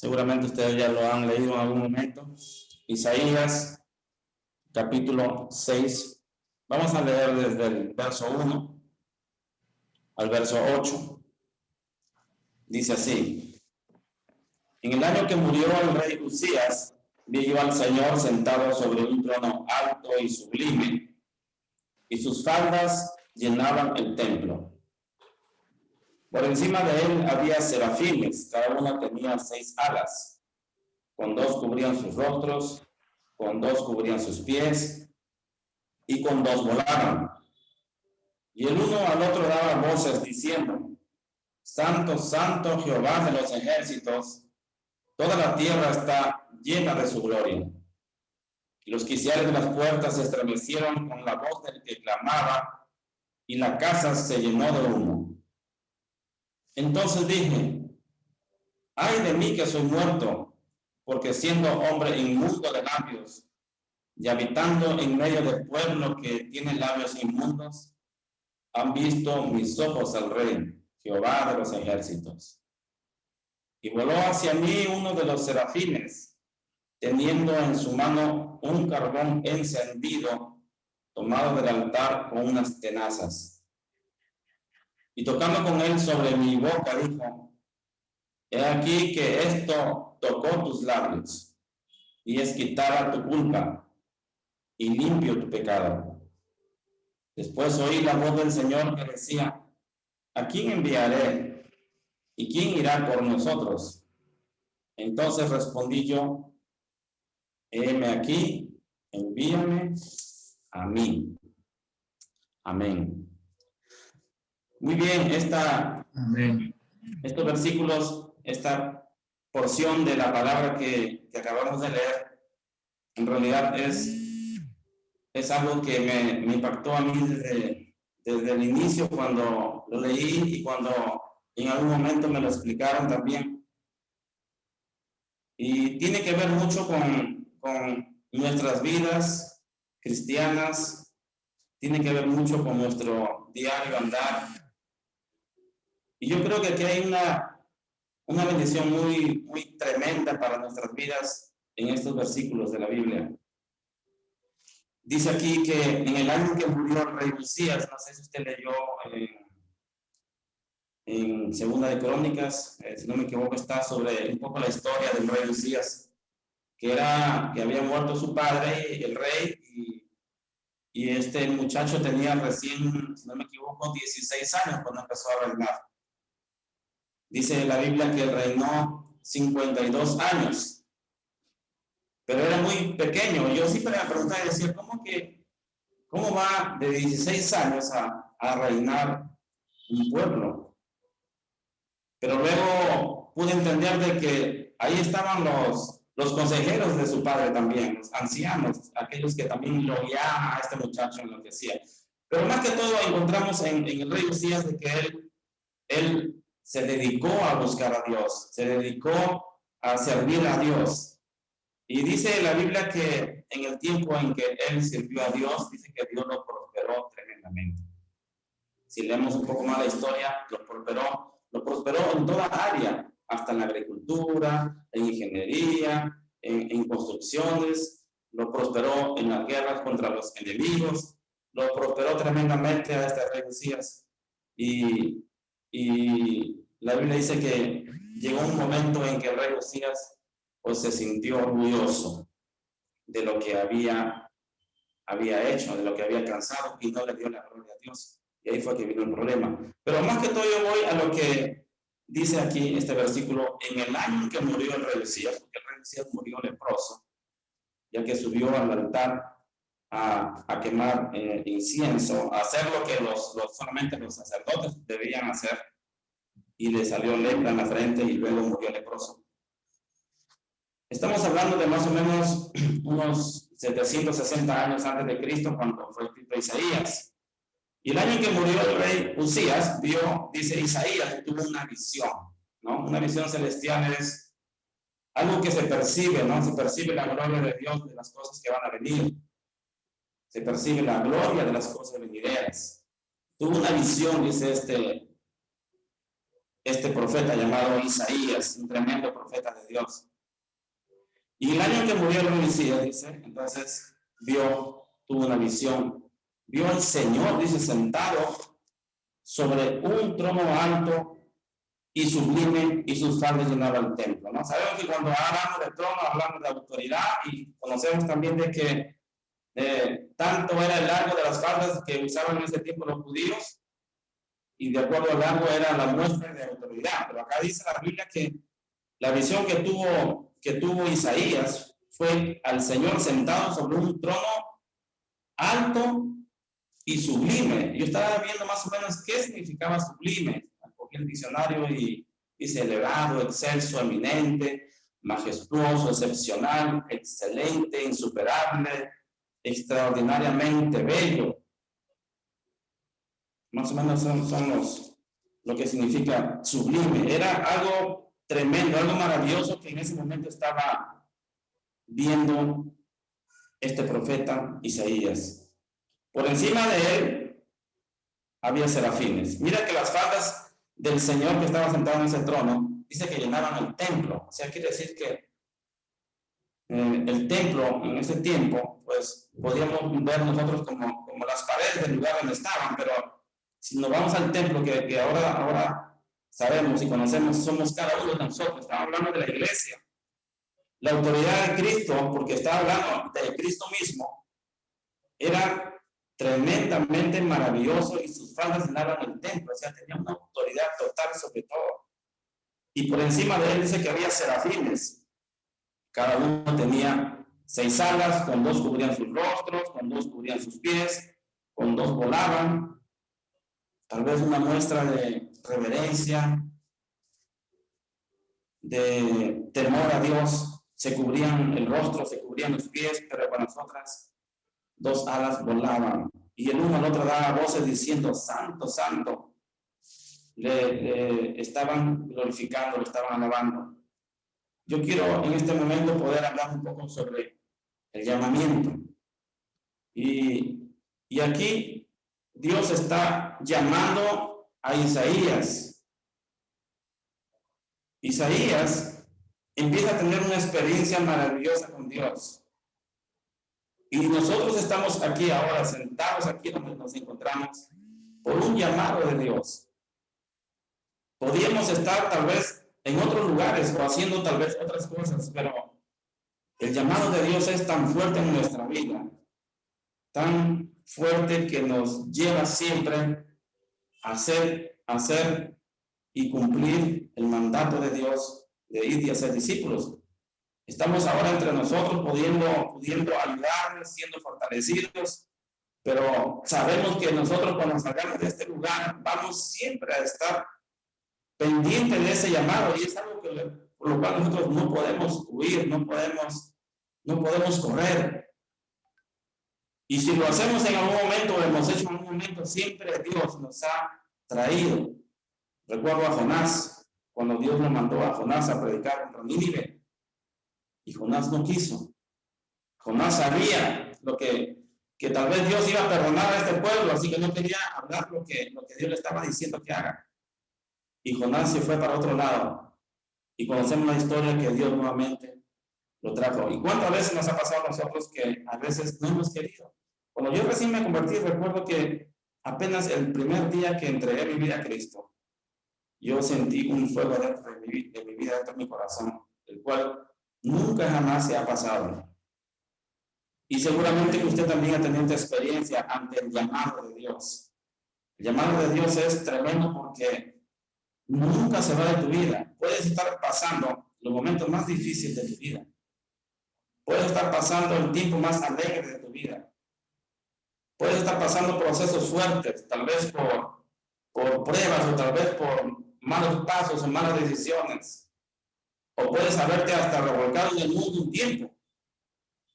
Seguramente ustedes ya lo han leído en algún momento. Isaías, capítulo 6. Vamos a leer desde el verso 1 al verso 8. Dice así: En el año que murió el rey Uzías, vi yo al Señor sentado sobre un trono alto y sublime, y sus faldas llenaban el templo. Por encima de él había serafines, cada uno tenía 6 alas, con 2 cubrían sus rostros, con 2 cubrían sus pies, y con 2 volaban. Y el uno al otro daba voces diciendo: Santo, santo Jehová de los ejércitos, toda la tierra está llena de su gloria. Y los quiciales de las puertas se estremecieron con la voz del que clamaba, y la casa se llenó de humo. Entonces dije: ay de mí que soy muerto, porque siendo hombre inmundo de labios, y habitando en medio del pueblo que tiene labios inmundos, han visto mis ojos al Rey, Jehová de los ejércitos. Y voló hacia mí uno de los serafines, teniendo en su mano un carbón encendido, tomado del altar con unas tenazas. Y tocando con él sobre mi boca, dijo: he aquí que esto tocó tus labios, y es quitada tu culpa, y limpio tu pecado. Después oí la voz del Señor que decía: ¿a quién enviaré? ¿Y quién irá por nosotros? Entonces respondí yo: heme aquí, envíame a mí. Amén. Muy bien, estos versículos, esta porción de la palabra que acabamos de leer, en realidad es algo que me impactó a mí desde el inicio cuando lo leí y cuando en algún momento me lo explicaron también. Y tiene que ver mucho con nuestras vidas cristianas, tiene que ver mucho con nuestro diario andar. Y yo creo que aquí hay una bendición muy, muy tremenda para nuestras vidas en estos versículos de la Biblia. Dice aquí que en el año que murió el rey Uzías, no sé si usted leyó en Segunda de Crónicas, si no me equivoco, está sobre un poco la historia del rey Uzías, que había muerto su padre, el rey, y este muchacho tenía recién, si no me equivoco, 16 años cuando empezó a reinar. Dice la Biblia que reinó 52 años, pero era muy pequeño. Yo siempre me preguntaba y decía: ¿cómo va de 16 años a reinar un pueblo? Pero luego pude entender de que ahí estaban los consejeros de su padre también, los ancianos, aquellos que también lo guiaban a este muchacho en lo que hacía. Pero más que todo encontramos en el rey Uzías de que él se dedicó a buscar a Dios, se dedicó a servir a Dios. Y dice la Biblia que en el tiempo en que él sirvió a Dios, dice que Dios lo prosperó tremendamente. Si leemos un poco más la historia, lo prosperó en toda área, hasta en la agricultura, en ingeniería, en construcciones, lo prosperó en las guerras contra los enemigos, lo prosperó tremendamente a este rey Uzías. Y la Biblia dice que llegó un momento en que el rey Uzías pues se sintió orgulloso de lo que había hecho, de lo que había alcanzado, y no le dio la gloria a Dios. Y ahí fue que vino el problema. Pero más que todo yo voy a lo que dice aquí este versículo: en el año en que murió el rey Uzías, porque el rey Uzías murió leproso, ya que subió al altar a quemar incienso, a hacer lo que solamente los sacerdotes debían hacer, y le salió lepra en la frente y luego murió leproso. Estamos hablando de más o menos unos 760 años antes de Cristo, cuando fue escrito Isaías. Y el año en que murió el rey Uzías, dice Isaías, que tuvo una visión, ¿no? Una visión celestial es algo que se percibe, ¿no? Se percibe la gloria de Dios de las cosas que van a venir. Se percibe la gloria de las cosas venideras. Tuvo una visión, dice este profeta llamado Isaías, un tremendo profeta de Dios. Y el año que murió el rey Usías, dice, entonces tuvo una visión, vio al Señor, dice, sentado sobre un trono alto y sublime, y sus faldas llenaban el templo, ¿no? Sabemos que cuando hablamos de trono, hablamos de autoridad, y conocemos también de que tanto era el largo de las faldas que usaban en ese tiempo los judíos, y de acuerdo al largo era la muestra de autoridad. Pero acá dice la Biblia que la visión que tuvo Isaías fue al Señor sentado sobre un trono alto y sublime. Yo estaba viendo más o menos qué significaba sublime. Cogí el diccionario y dice elevado, excelso, eminente, majestuoso, excepcional, excelente, insuperable, extraordinariamente bello. Más o menos son lo que significa sublime. Era algo tremendo, algo maravilloso que en ese momento estaba viendo este profeta Isaías. Por encima de él había serafines. Mira que las faldas del Señor que estaba sentado en ese trono, dice que llenaban el templo. O sea, quiere decir que el templo en ese tiempo, pues podíamos ver nosotros como las paredes del lugar donde estaban, pero si nos vamos al templo que ahora sabemos y conocemos, somos cada uno de nosotros, estamos hablando de la iglesia. La autoridad de Cristo, porque está hablando de Cristo mismo, era tremendamente maravilloso y sus faldas llenaban el templo, o sea, tenía una autoridad total sobre todo. Y por encima de él dice que había serafines, cada uno tenía 6 alas, con 2 cubrían sus rostros, con 2 cubrían sus pies, con 2 volaban, tal vez una muestra de reverencia, de temor a Dios. Se cubrían el rostro, se cubrían los pies, pero con las otras 2 alas volaban. Y el uno al otro daba voces diciendo, santo, santo. Le estaban glorificando, le estaban alabando. Yo quiero en este momento poder hablar un poco sobre el llamamiento. Y aquí Dios está llamando a Isaías. Isaías empieza a tener una experiencia maravillosa con Dios. Y nosotros estamos aquí ahora, sentados aquí donde nos encontramos, por un llamado de Dios. Podríamos estar tal vez en otros lugares o haciendo tal vez otras cosas, pero el llamado de Dios es tan fuerte en nuestra vida, tan fuerte que nos lleva siempre a hacer y cumplir el mandato de Dios de ir y hacer discípulos. Estamos ahora entre nosotros pudiendo ayudarnos, siendo fortalecidos, pero sabemos que nosotros cuando salgamos de este lugar vamos siempre a estar pendientes de ese llamado, y es algo por lo cual nosotros no podemos huir, no podemos correr. Y si lo hacemos en algún momento, lo hemos hecho en algún momento, siempre Dios nos ha traído. Recuerdo a Jonás, cuando Dios lo mandó a Jonás a predicar contra Nínive, y Jonás no quiso. Jonás sabía que tal vez Dios iba a perdonar a este pueblo, así que no quería hablar lo que Dios le estaba diciendo que haga. Y Jonás se fue para otro lado. Y conocemos la historia que Dios nuevamente lo trajo. ¿Y cuántas veces nos ha pasado a nosotros que a veces no hemos querido? Cuando yo recién me convertí, recuerdo que apenas el primer día que entregué mi vida a Cristo, yo sentí un fuego dentro de mi vida, dentro de mi corazón, el cual nunca jamás se ha pasado. Y seguramente que usted también ha tenido esta experiencia ante el llamado de Dios. El llamado de Dios es tremendo porque nunca se va de tu vida. Puedes estar pasando los momentos más difíciles de tu vida. Puedes estar pasando el tiempo más alegre de tu vida. Puedes estar pasando procesos fuertes, tal vez por pruebas o tal vez por malos pasos o malas decisiones. O puedes haberte hasta revolcado en el mundo un tiempo.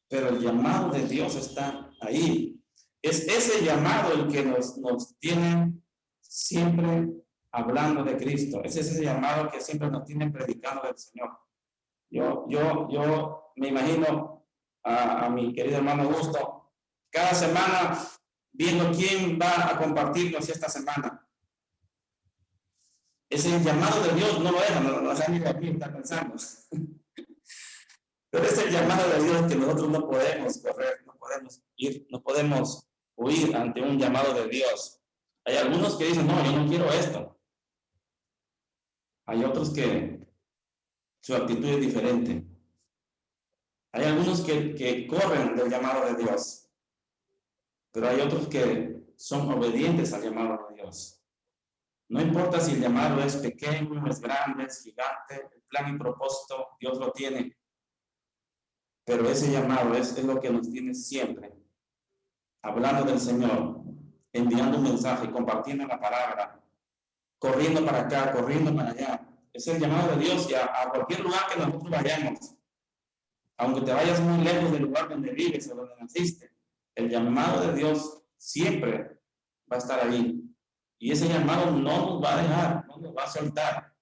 Pero el llamado de Dios está ahí. Es ese llamado el que nos tiene siempre hablando de Cristo. Es ese llamado que siempre nos tiene predicando del Señor. Yo me imagino a mi querido hermano Augusto, cada semana viendo quién va a compartirnos esta semana. ese llamado de Dios no lo deja, no deja ni dormir, está pensando. Pero es el llamado de Dios que nosotros no podemos correr, no podemos ir, no podemos huir ante un llamado de Dios. Hay algunos que dicen, no, yo no quiero esto. Hay otros que su actitud es diferente. Hay algunos que corren del llamado de Dios, pero hay otros que son obedientes al llamado de Dios. No importa si el llamado es pequeño, es grande, es gigante, el plan y propósito Dios lo tiene. Pero ese llamado es lo que nos tiene siempre hablando del Señor, enviando un mensaje, compartiendo la palabra, corriendo para acá, corriendo para allá. Es el llamado de Dios y a cualquier lugar que nosotros vayamos, aunque te vayas muy lejos del lugar donde vives o donde naciste, el llamado de Dios siempre va a estar ahí. Y ese llamado no nos va a dejar, no nos va a soltar.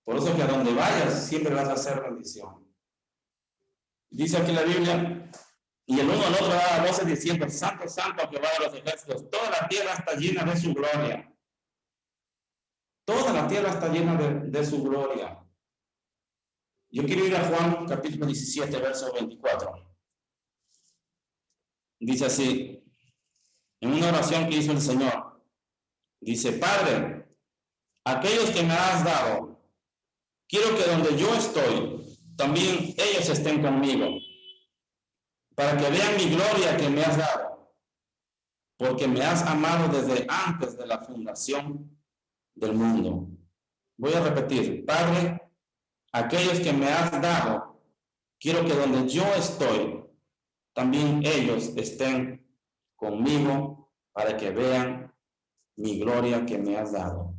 Por eso que a donde vayas siempre vas a hacer bendición. Dice aquí la Biblia, y el uno al otro daba voces diciendo, Santo, Santo, Jehová de los ejércitos, toda la tierra está llena de su gloria. Toda la tierra está llena de su gloria. Yo quiero ir a Juan capítulo 17, verso 24. Dice así, en una oración que hizo el Señor, dice, Padre, aquellos que me has dado, quiero que donde yo estoy, también ellos estén conmigo, para que vean mi gloria que me has dado, porque me has amado desde antes de la fundación del mundo. Voy a repetir, Padre, aquellos que me has dado, quiero que donde yo estoy, también ellos estén conmigo para que vean mi gloria que me has dado.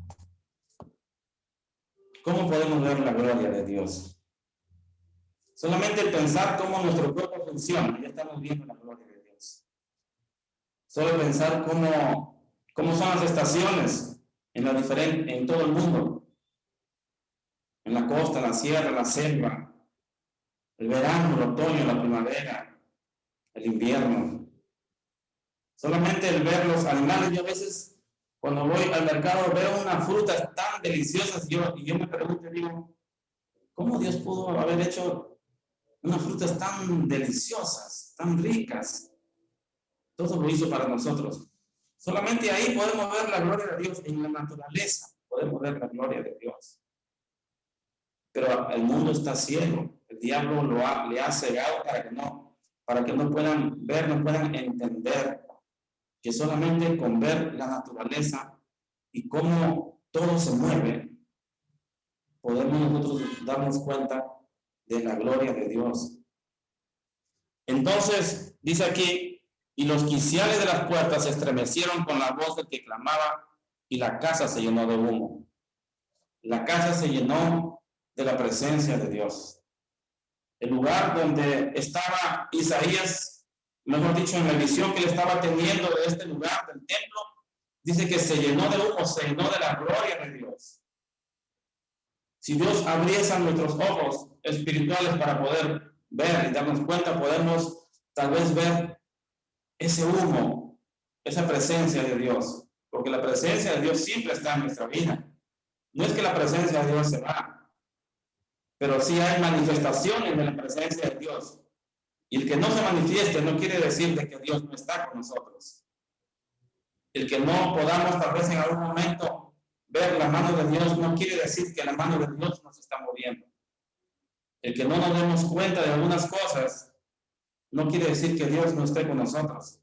¿Cómo podemos ver la gloria de Dios? Solamente el pensar cómo nuestro cuerpo funciona, ya estamos viendo la gloria de Dios. Solo pensar cómo son las estaciones en todo el mundo. En la costa, en la sierra, en la selva, el verano, el otoño, la primavera, el invierno. Solamente el ver los animales, yo a veces cuando voy al mercado veo unas frutas tan deliciosas y yo me pregunto, digo, ¿cómo Dios pudo haber hecho unas frutas tan deliciosas, tan ricas? Todo lo hizo para nosotros. Solamente ahí podemos ver la gloria de Dios, en la naturaleza podemos ver la gloria de Dios. Pero el mundo está ciego, el diablo le ha cegado para que no puedan ver, no puedan entender que solamente con ver la naturaleza y cómo todo se mueve, podemos nosotros darnos cuenta de la gloria de Dios. Entonces, dice aquí, y los quiciales de las puertas se estremecieron con la voz del que clamaba, y la casa se llenó de humo. La casa se llenó de la presencia de Dios. El lugar donde estaba Isaías, mejor dicho, en la visión que él estaba teniendo de este lugar, del templo, dice que se llenó de humo, se llenó de la gloria de Dios. Si Dios abriese nuestros ojos espirituales para poder ver y darnos cuenta, podemos tal vez ver ese humo, esa presencia de Dios, porque la presencia de Dios siempre está en nuestra vida. No es que la presencia de Dios se va, pero sí hay manifestaciones de la presencia de Dios. Y el que no se manifieste no quiere decir de que Dios no está con nosotros. El que no podamos tal vez en algún momento ver la mano de Dios no quiere decir que la mano de Dios nos está moviendo. El que no nos demos cuenta de algunas cosas no quiere decir que Dios no esté con nosotros.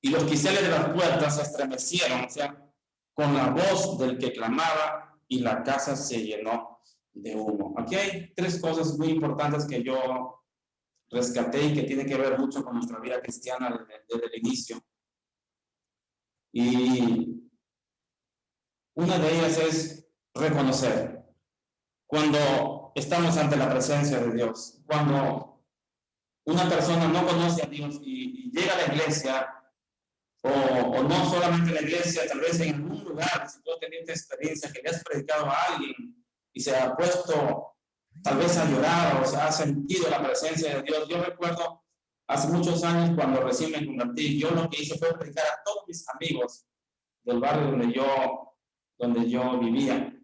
Y los quiciales de las puertas se estremecieron, o sea, con la voz del que clamaba, y la casa se llenó de humo. Aquí hay tres cosas muy importantes que yo rescaté y que tienen que ver mucho con nuestra vida cristiana desde el inicio. Y una de ellas es reconocer cuando estamos ante la presencia de Dios. Cuando una persona no conoce a Dios y llega a la iglesia, o no solamente en la iglesia, tal vez en algún lugar, si tú has tenido esta experiencia que le has predicado a alguien y se ha puesto tal vez a llorar o se ha sentido la presencia de Dios. Yo recuerdo hace muchos años cuando recién me convertí, yo lo que hice fue predicar a todos mis amigos del barrio donde donde yo vivía,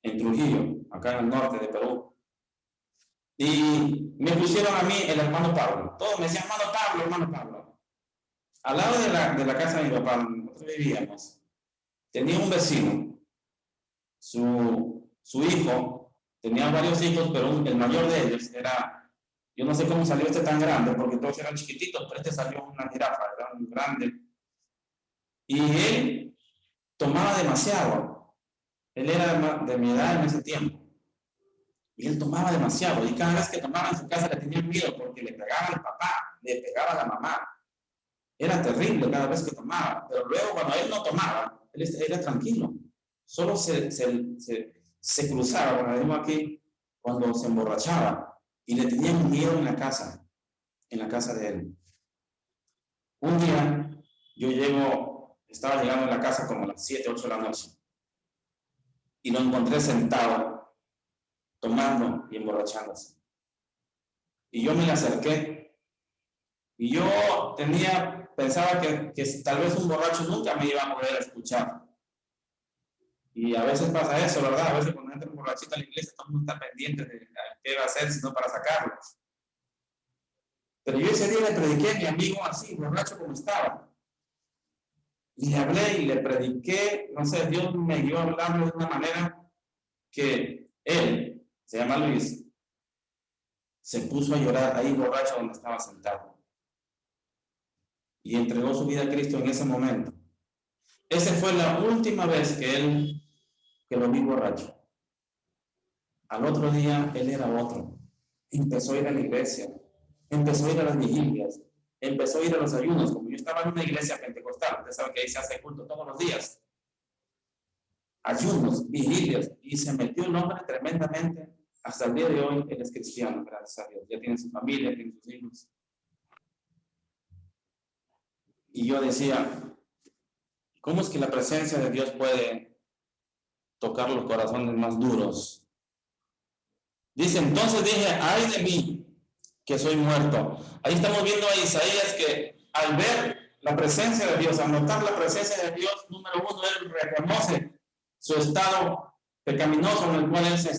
en Trujillo, acá en el norte de Perú. Y me pusieron a mí el hermano Pablo. Todos me decían, hermano Pablo, hermano Pablo. Al lado de la casa de mi papá, donde nosotros vivíamos, tenía un vecino. Su hijo, tenía varios hijos, pero el mayor de ellos era, yo no sé cómo salió este tan grande, porque todos eran chiquititos, pero este salió una jirafa, era un grande. Y él tomaba demasiado. Él era de mi edad en ese tiempo. Y él tomaba demasiado. Y cada vez que tomaba en su casa le tenían miedo porque le pegaba al papá, le pegaba a la mamá. Era terrible cada vez que tomaba. Pero luego cuando él no tomaba, él era tranquilo. Solo se cruzaba, como decimos aquí, cuando se emborrachaba. Y le tenían miedo en la casa de él. Un día yo estaba llegando a la casa como a las 7, 8 de la noche. Y lo encontré sentado, tomando y emborrachándose. Y yo me le acerqué. Y yo pensaba que tal vez un borracho nunca me iba a poder escuchar. Y a veces pasa eso, ¿verdad? A veces cuando entra un borrachito a la iglesia, todo el mundo está pendiente de qué va a hacer, sino para sacarlo. Pero yo ese día le prediqué a mi amigo así, borracho como estaba. Y le hablé y le prediqué, no sé, Dios me dio a hablarlo de una manera que él, se llama Luis, se puso a llorar ahí borracho donde estaba sentado. Y entregó su vida a Cristo en ese momento. Esa fue la última vez que lo vi borracho. Al otro día, él era otro. Empezó a ir a la iglesia, empezó a ir a las vigilias, empezó a ir a los ayunos. Como yo estaba en una iglesia pentecostal, ustedes saben que ahí se hace culto todos los días. Ayunos, vigilias, y se metió el hombre tremendamente. Hasta el día de hoy, él es cristiano, gracias a Dios. Ya tiene su familia, tiene sus hijos. Y yo decía, ¿cómo es que la presencia de Dios puede tocar los corazones más duros? Dice, entonces dije, ay de mí, que soy muerto. Ahí estamos viendo a Isaías que al ver la presencia de Dios, al notar la presencia de Dios, número uno, él reconoce su estado pecaminoso en el cual él se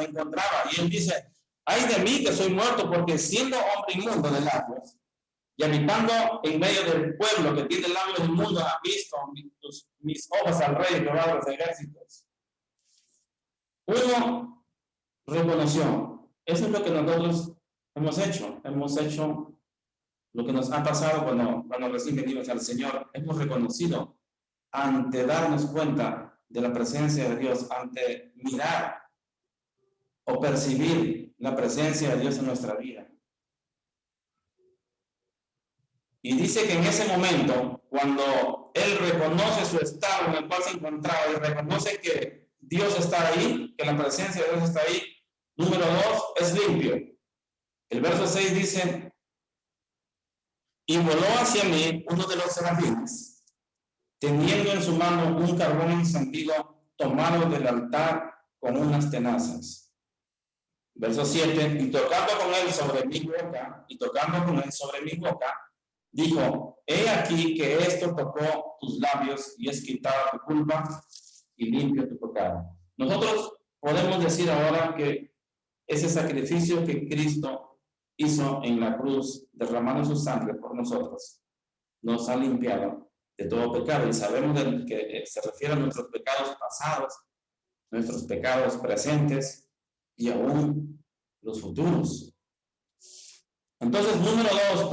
encontraba. Y él dice, ay de mí, que soy muerto, porque siendo hombre inmundo de labios, y habitando en medio del pueblo que tiene labios inmundos, han visto mis ojos al rey de los ejércitos. Uno reconoció. Eso es lo que nosotros hemos hecho. Hemos hecho lo que nos ha pasado cuando recién venimos al Señor. Hemos reconocido ante darnos cuenta de la presencia de Dios, ante mirar o percibir la presencia de Dios en nuestra vida. Y dice que en ese momento, cuando él reconoce su estado en el cual se encontraba y reconoce que Dios está ahí, que la presencia de Dios está ahí, número 2, es limpio. El verso 6 dice, y voló hacia mí uno de los serafines, teniendo en su mano un carbón encendido tomado del altar con unas tenazas. Verso 7, y tocando con él sobre mi boca, dijo, he aquí que esto tocó tus labios y es quitada tu culpa y limpio tu pecado. Nosotros podemos decir ahora que ese sacrificio que Cristo hizo en la cruz, derramando su sangre por nosotros, nos ha limpiado de todo pecado. Y sabemos que se refiere a nuestros pecados pasados, nuestros pecados presentes y aún los futuros. Entonces, número 1,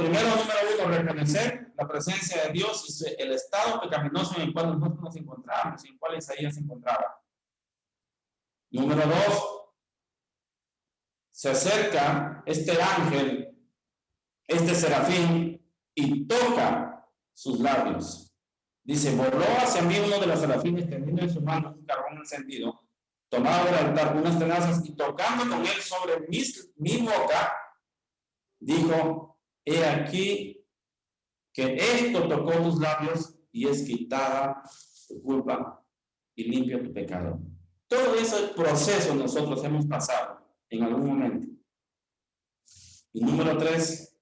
reconocer la presencia de Dios y el estado pecaminoso en el cual nosotros nos encontramos, en el cual Isaías se encontraba. Número 2, se acerca este ángel, este serafín, y toca sus labios. Dice, voló hacia mí uno de los serafines, teniendo en su mano un carbón encendido, tomado del altar unas tenazas, y tocando con él sobre mi boca, dijo, he aquí que esto tocó tus labios y es quitada tu culpa y limpia tu pecado. Todo ese proceso nosotros hemos pasado en algún momento. Y número 3,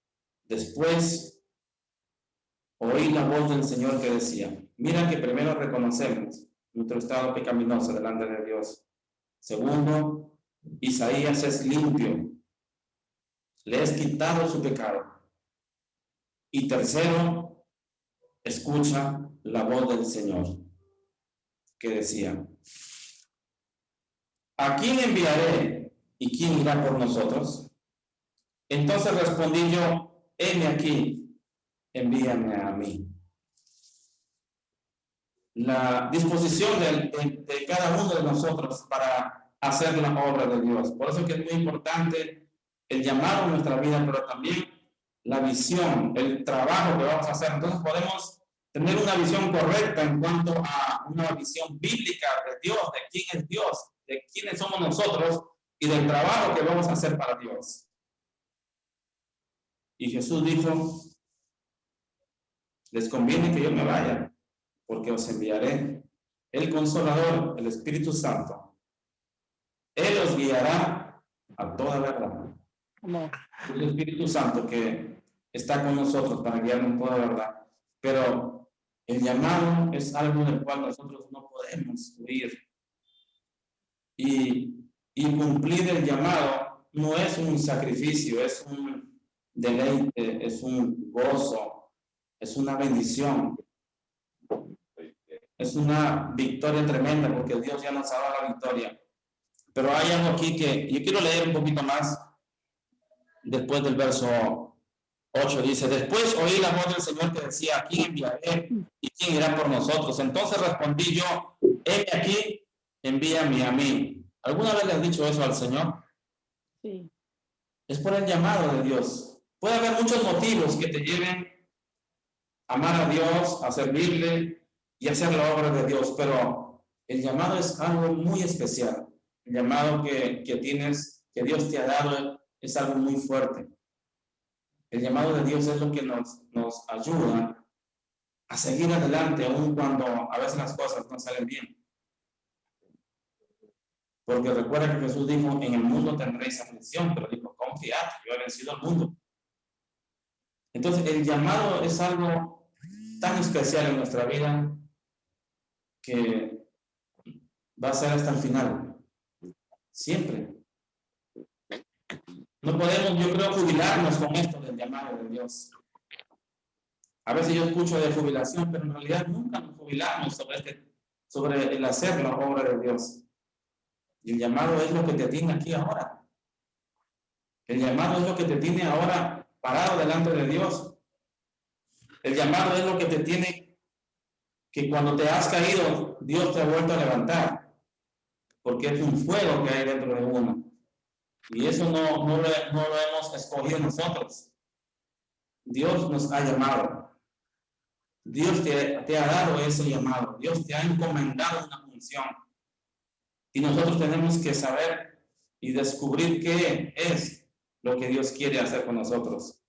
después oí la voz del Señor que decía, mira que primero reconocemos nuestro estado pecaminoso delante de Dios. Segundo, Isaías es limpio. Le es quitado su pecado. Y tercero, escucha la voz del Señor, que decía: ¿a quién enviaré y quién irá por nosotros? Entonces respondí yo: heme aquí, envíame a mí. La disposición de cada uno de nosotros para hacer la obra de Dios. Por eso es que es muy importante el llamado en nuestra vida, pero también la visión, el trabajo que vamos a hacer. Entonces podemos tener una visión correcta en cuanto a una visión bíblica de Dios, de quién es Dios, de quiénes somos nosotros y del trabajo que vamos a hacer para Dios. Y Jesús dijo: les conviene que yo me vaya, porque os enviaré el Consolador, el Espíritu Santo. Él os guiará a toda verdad. El Espíritu Santo que está con nosotros para guiarnos en toda verdad. Pero el llamado es algo del cual nosotros no podemos huir. Y cumplir el llamado no es un sacrificio, es un deleite, es un gozo, es una bendición. Es una victoria tremenda porque Dios ya nos ha dado la victoria. Pero hay algo aquí que yo quiero leer un poquito más. Después del verso 8 dice: después oí la voz del Señor que decía: ¿a quién enviaré y quién irá por nosotros? Entonces respondí yo: heme aquí, envíame a mí. ¿Alguna vez le has dicho eso al Señor? Sí. Es por el llamado de Dios. Puede haber muchos motivos que te lleven a amar a Dios, a servirle y a hacer la obra de Dios, pero el llamado es algo muy especial. El llamado que tienes, que Dios te ha dado, es algo muy fuerte. El llamado de Dios es lo que nos ayuda a seguir adelante, aun cuando a veces las cosas no salen bien. Porque recuerda que Jesús dijo: en el mundo tendréis aflicción, pero dijo: confiad, yo he vencido al mundo. Entonces el llamado es algo tan especial en nuestra vida que va a ser hasta el final, siempre. No podemos, yo creo, jubilarnos con esto del llamado de Dios. A veces yo escucho de jubilación, pero en realidad nunca nos jubilamos sobre el hacer la obra de Dios. Y el llamado es lo que te tiene aquí ahora. El llamado es lo que te tiene ahora parado delante de Dios. El llamado es lo que te tiene, que cuando te has caído, Dios te ha vuelto a levantar. Porque es un fuego que hay dentro de uno. Y eso no lo hemos escogido nosotros. Dios nos ha llamado. Dios te ha dado ese llamado. Dios te ha encomendado una función. Y nosotros tenemos que saber y descubrir qué es lo que Dios quiere hacer con nosotros.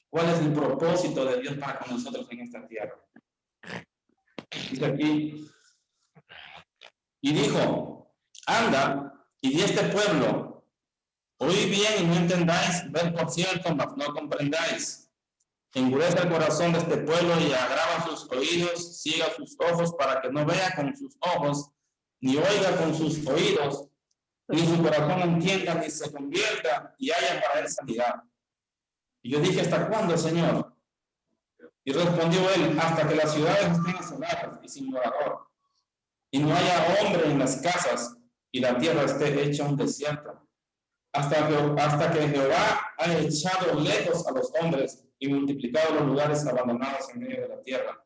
¿Cuál es el propósito de Dios para con nosotros en esta tierra? Dice aquí: y dijo: anda y di a este pueblo, oí bien y no entendáis, ved por cierto, mas no comprendáis. Endurece el corazón de este pueblo y agrava sus oídos, ciega sus ojos para que no vea con sus ojos, ni oiga con sus oídos, ni su corazón entienda, ni se convierta y haya para él sanidad. Y yo dije: ¿hasta cuándo, Señor? Y respondió él: hasta que las ciudades estén asoladas y sin morador, y no haya hombre en las casas, y la tierra esté hecha un desierto, hasta que Jehová ha echado lejos a los hombres y multiplicado los lugares abandonados en medio de la tierra.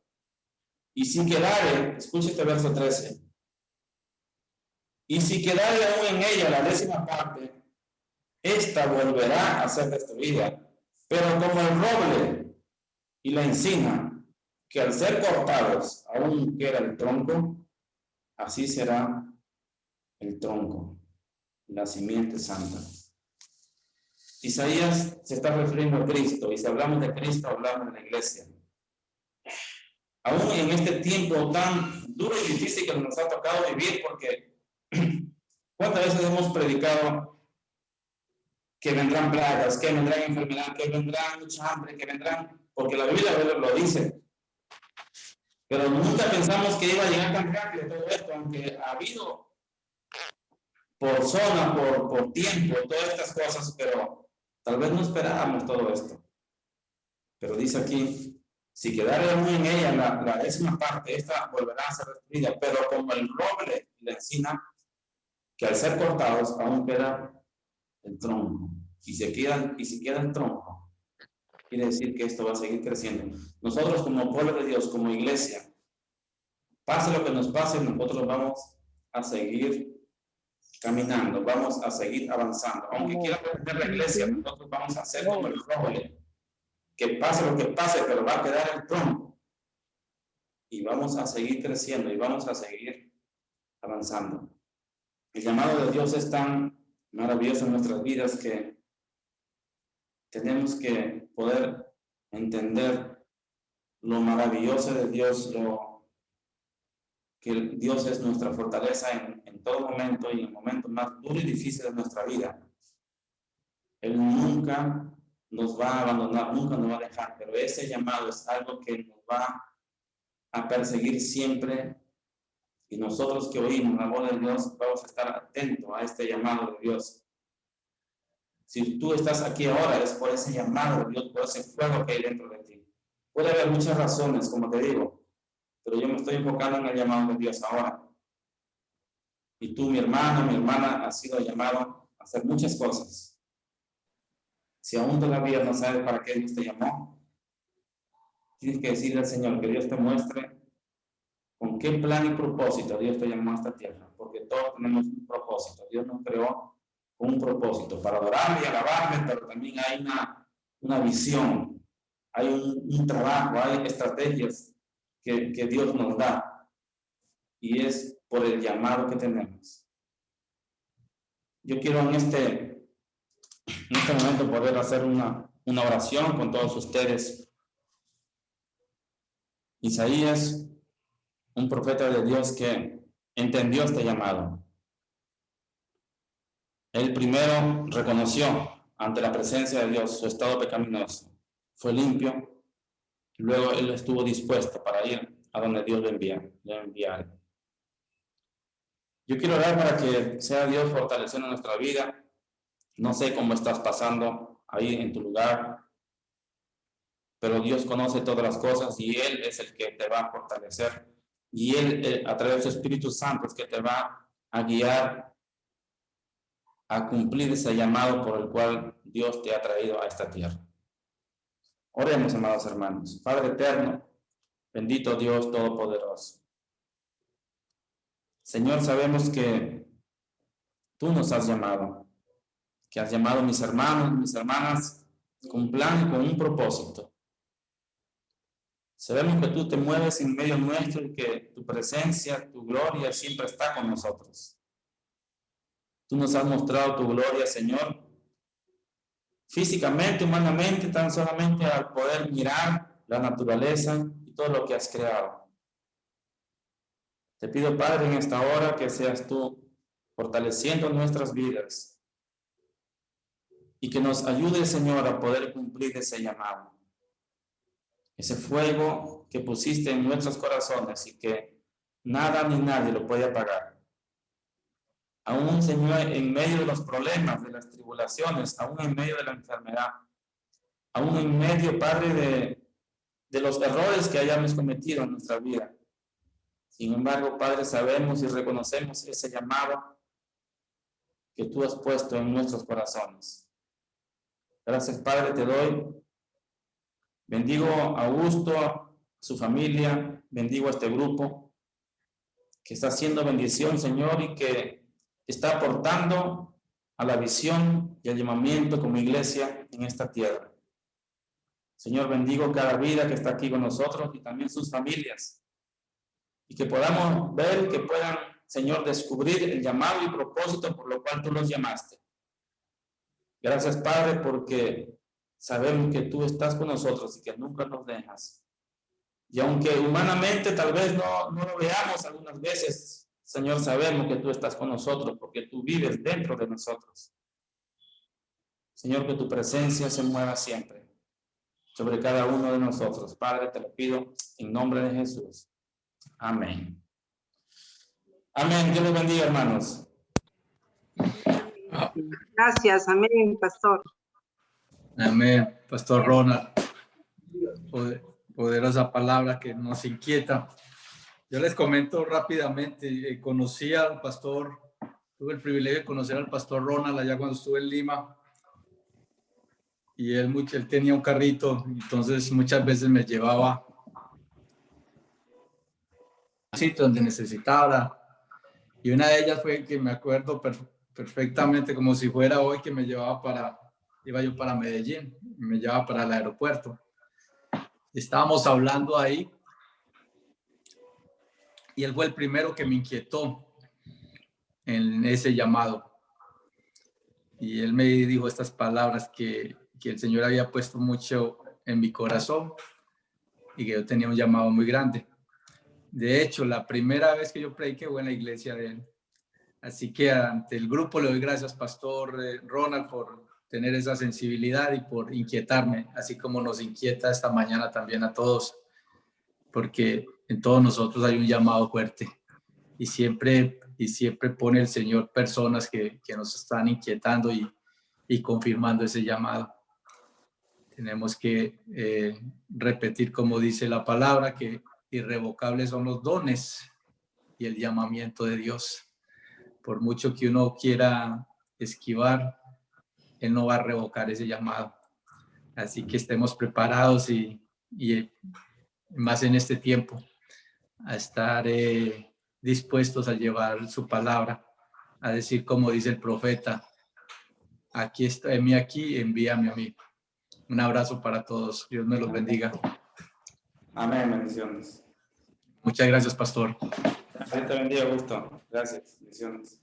Y si quedare, escuche este verso 13, y si quedare aún en ella la 10ª parte, esta volverá a ser destruida. Pero como el roble y la encina, que al ser cortados aún queda el tronco, así será el tronco, la simiente santa. Isaías se está refiriendo a Cristo, y si hablamos de Cristo, hablamos de la iglesia. Aún en este tiempo tan duro y difícil que nos ha tocado vivir, porque ¿cuántas veces hemos predicado que vendrán plagas, que vendrán enfermedades, que vendrán mucha hambre, que vendrán, porque la Biblia lo dice, Pero nunca pensamos que iba a llegar tan rápido todo esto, aunque ha habido por zona, por tiempo, todas estas cosas, pero tal vez no esperábamos todo esto. Pero dice aquí, si quedara aún en ella la décima parte, esta volverá a ser destruida, pero como el roble y la encina, que al ser cortados aún queda el tronco. Y si queda el tronco, quiere decir que esto va a seguir creciendo. Nosotros como pueblo de Dios, como iglesia, pase lo que nos pase, nosotros vamos a seguir caminando, vamos a seguir avanzando. Aunque quiera perder la iglesia, nosotros vamos a hacer como el roble, que pase lo que pase, pero va a quedar el tronco. Y vamos a seguir creciendo y vamos a seguir avanzando. El llamado de Dios es tan maravilloso en nuestras vidas que tenemos que poder entender lo maravilloso de Dios, que Dios es nuestra fortaleza en todo momento y en momentos más duros y difíciles de nuestra vida. Él nunca nos va a abandonar, nunca nos va a dejar, pero ese llamado es algo que nos va a perseguir siempre, y nosotros que oímos la voz de Dios vamos a estar atentos a este llamado de Dios. Si tú estás aquí ahora es por ese llamado de Dios, por ese fuego que hay dentro de ti. Puede haber muchas razones, como te digo, pero yo me estoy enfocando en el llamado de Dios ahora. Y tú, mi hermano, mi hermana, has sido llamado a hacer muchas cosas. Si aún todavía no sabes para qué Dios te llamó, tienes que decirle al Señor que Dios te muestre con qué plan y propósito Dios te llamó a esta tierra, porque todos tenemos un propósito. Dios nos creó con un propósito, para adorarle y alabarle, pero también hay una visión, hay un trabajo, hay estrategias que Dios nos da, y es por el llamado que tenemos. Yo quiero en este momento poder hacer una oración con todos ustedes. Isaías, un profeta de Dios que entendió este llamado. Él primero reconoció ante la presencia de Dios su estado pecaminoso, fue limpio, luego él estuvo dispuesto para ir a donde Dios le enviara. Yo quiero orar para que sea Dios fortaleciendo nuestra vida. No sé cómo estás pasando ahí en tu lugar, pero Dios conoce todas las cosas y Él es el que te va a fortalecer. Y Él, a través de su Espíritu Santo, es que te va a guiar a cumplir ese llamado por el cual Dios te ha traído a esta tierra. Oremos, amados hermanos. Padre eterno, bendito Dios Todopoderoso. Señor, sabemos que tú nos has llamado, que has llamado a mis hermanos, mis hermanas, con un plan y con un propósito. Sabemos que tú te mueves en medio nuestro y que tu presencia, tu gloria siempre está con nosotros. Tú nos has mostrado tu gloria, Señor, físicamente, humanamente, tan solamente al poder mirar la naturaleza y todo lo que has creado. Te pido, Padre, en esta hora que seas tú fortaleciendo nuestras vidas y que nos ayude, Señor, a poder cumplir ese llamado. Ese fuego que pusiste en nuestros corazones y que nada ni nadie lo puede apagar. Aún, Señor, en medio de los problemas, de las tribulaciones, aún en medio de la enfermedad, aún en medio, Padre, de los errores que hayamos cometido en nuestra vida. Sin embargo, Padre, sabemos y reconocemos ese llamado que tú has puesto en nuestros corazones. Gracias, Padre, te doy. Bendigo a Augusto, a su familia, bendigo a este grupo que está haciendo bendición, Señor, y que está aportando a la visión y al llamamiento como iglesia en esta tierra. Señor, bendigo cada vida que está aquí con nosotros y también sus familias. Y que podamos ver, que puedan, Señor, descubrir el llamado y propósito por lo cual tú los llamaste. Gracias, Padre, porque sabemos que tú estás con nosotros y que nunca nos dejas. Y aunque humanamente tal vez no lo veamos algunas veces, Señor, sabemos que tú estás con nosotros porque tú vives dentro de nosotros. Señor, que tu presencia se mueva siempre sobre cada uno de nosotros. Padre, te lo pido en nombre de Jesús. Amén. Amén. Dios les bendiga, hermanos. Gracias, amén, pastor. Amén, Pastor Ronald. Poderosa palabra que nos inquieta. Yo les comento rápidamente, conocí al pastor, tuve el privilegio de conocer al pastor Ronald allá cuando estuve en Lima, y él tenía un carrito, entonces muchas veces me llevaba a sitios donde necesitaba, y una de ellas fue que me acuerdo perfectamente como si fuera hoy, que me llevaba iba yo para Medellín, me llevaba para el aeropuerto. Estábamos hablando ahí y él fue el primero que me inquietó en ese llamado. Y él me dijo estas palabras que el Señor había puesto mucho en mi corazón y que yo tenía un llamado muy grande. De hecho, la primera vez que yo prediqué fue en la iglesia de él. Así que ante el grupo le doy gracias, Pastor Ronald, por tener esa sensibilidad y por inquietarme, así como nos inquieta esta mañana también a todos, porque en todos nosotros hay un llamado fuerte y siempre pone el Señor personas que nos están inquietando y confirmando ese llamado. Tenemos que repetir, como dice la palabra, que irrevocables son los dones y el llamamiento de Dios. Por mucho que uno quiera esquivar, Él no va a revocar ese llamado. Así que estemos preparados y más en este tiempo, a estar dispuestos a llevar su palabra, a decir como dice el profeta: aquí está, heme aquí, envíame a mí. Un abrazo para todos. Dios me los bendiga. Amén. Bendiciones. Muchas gracias, pastor. Dios te bendiga, gusto. Gracias. Bendiciones.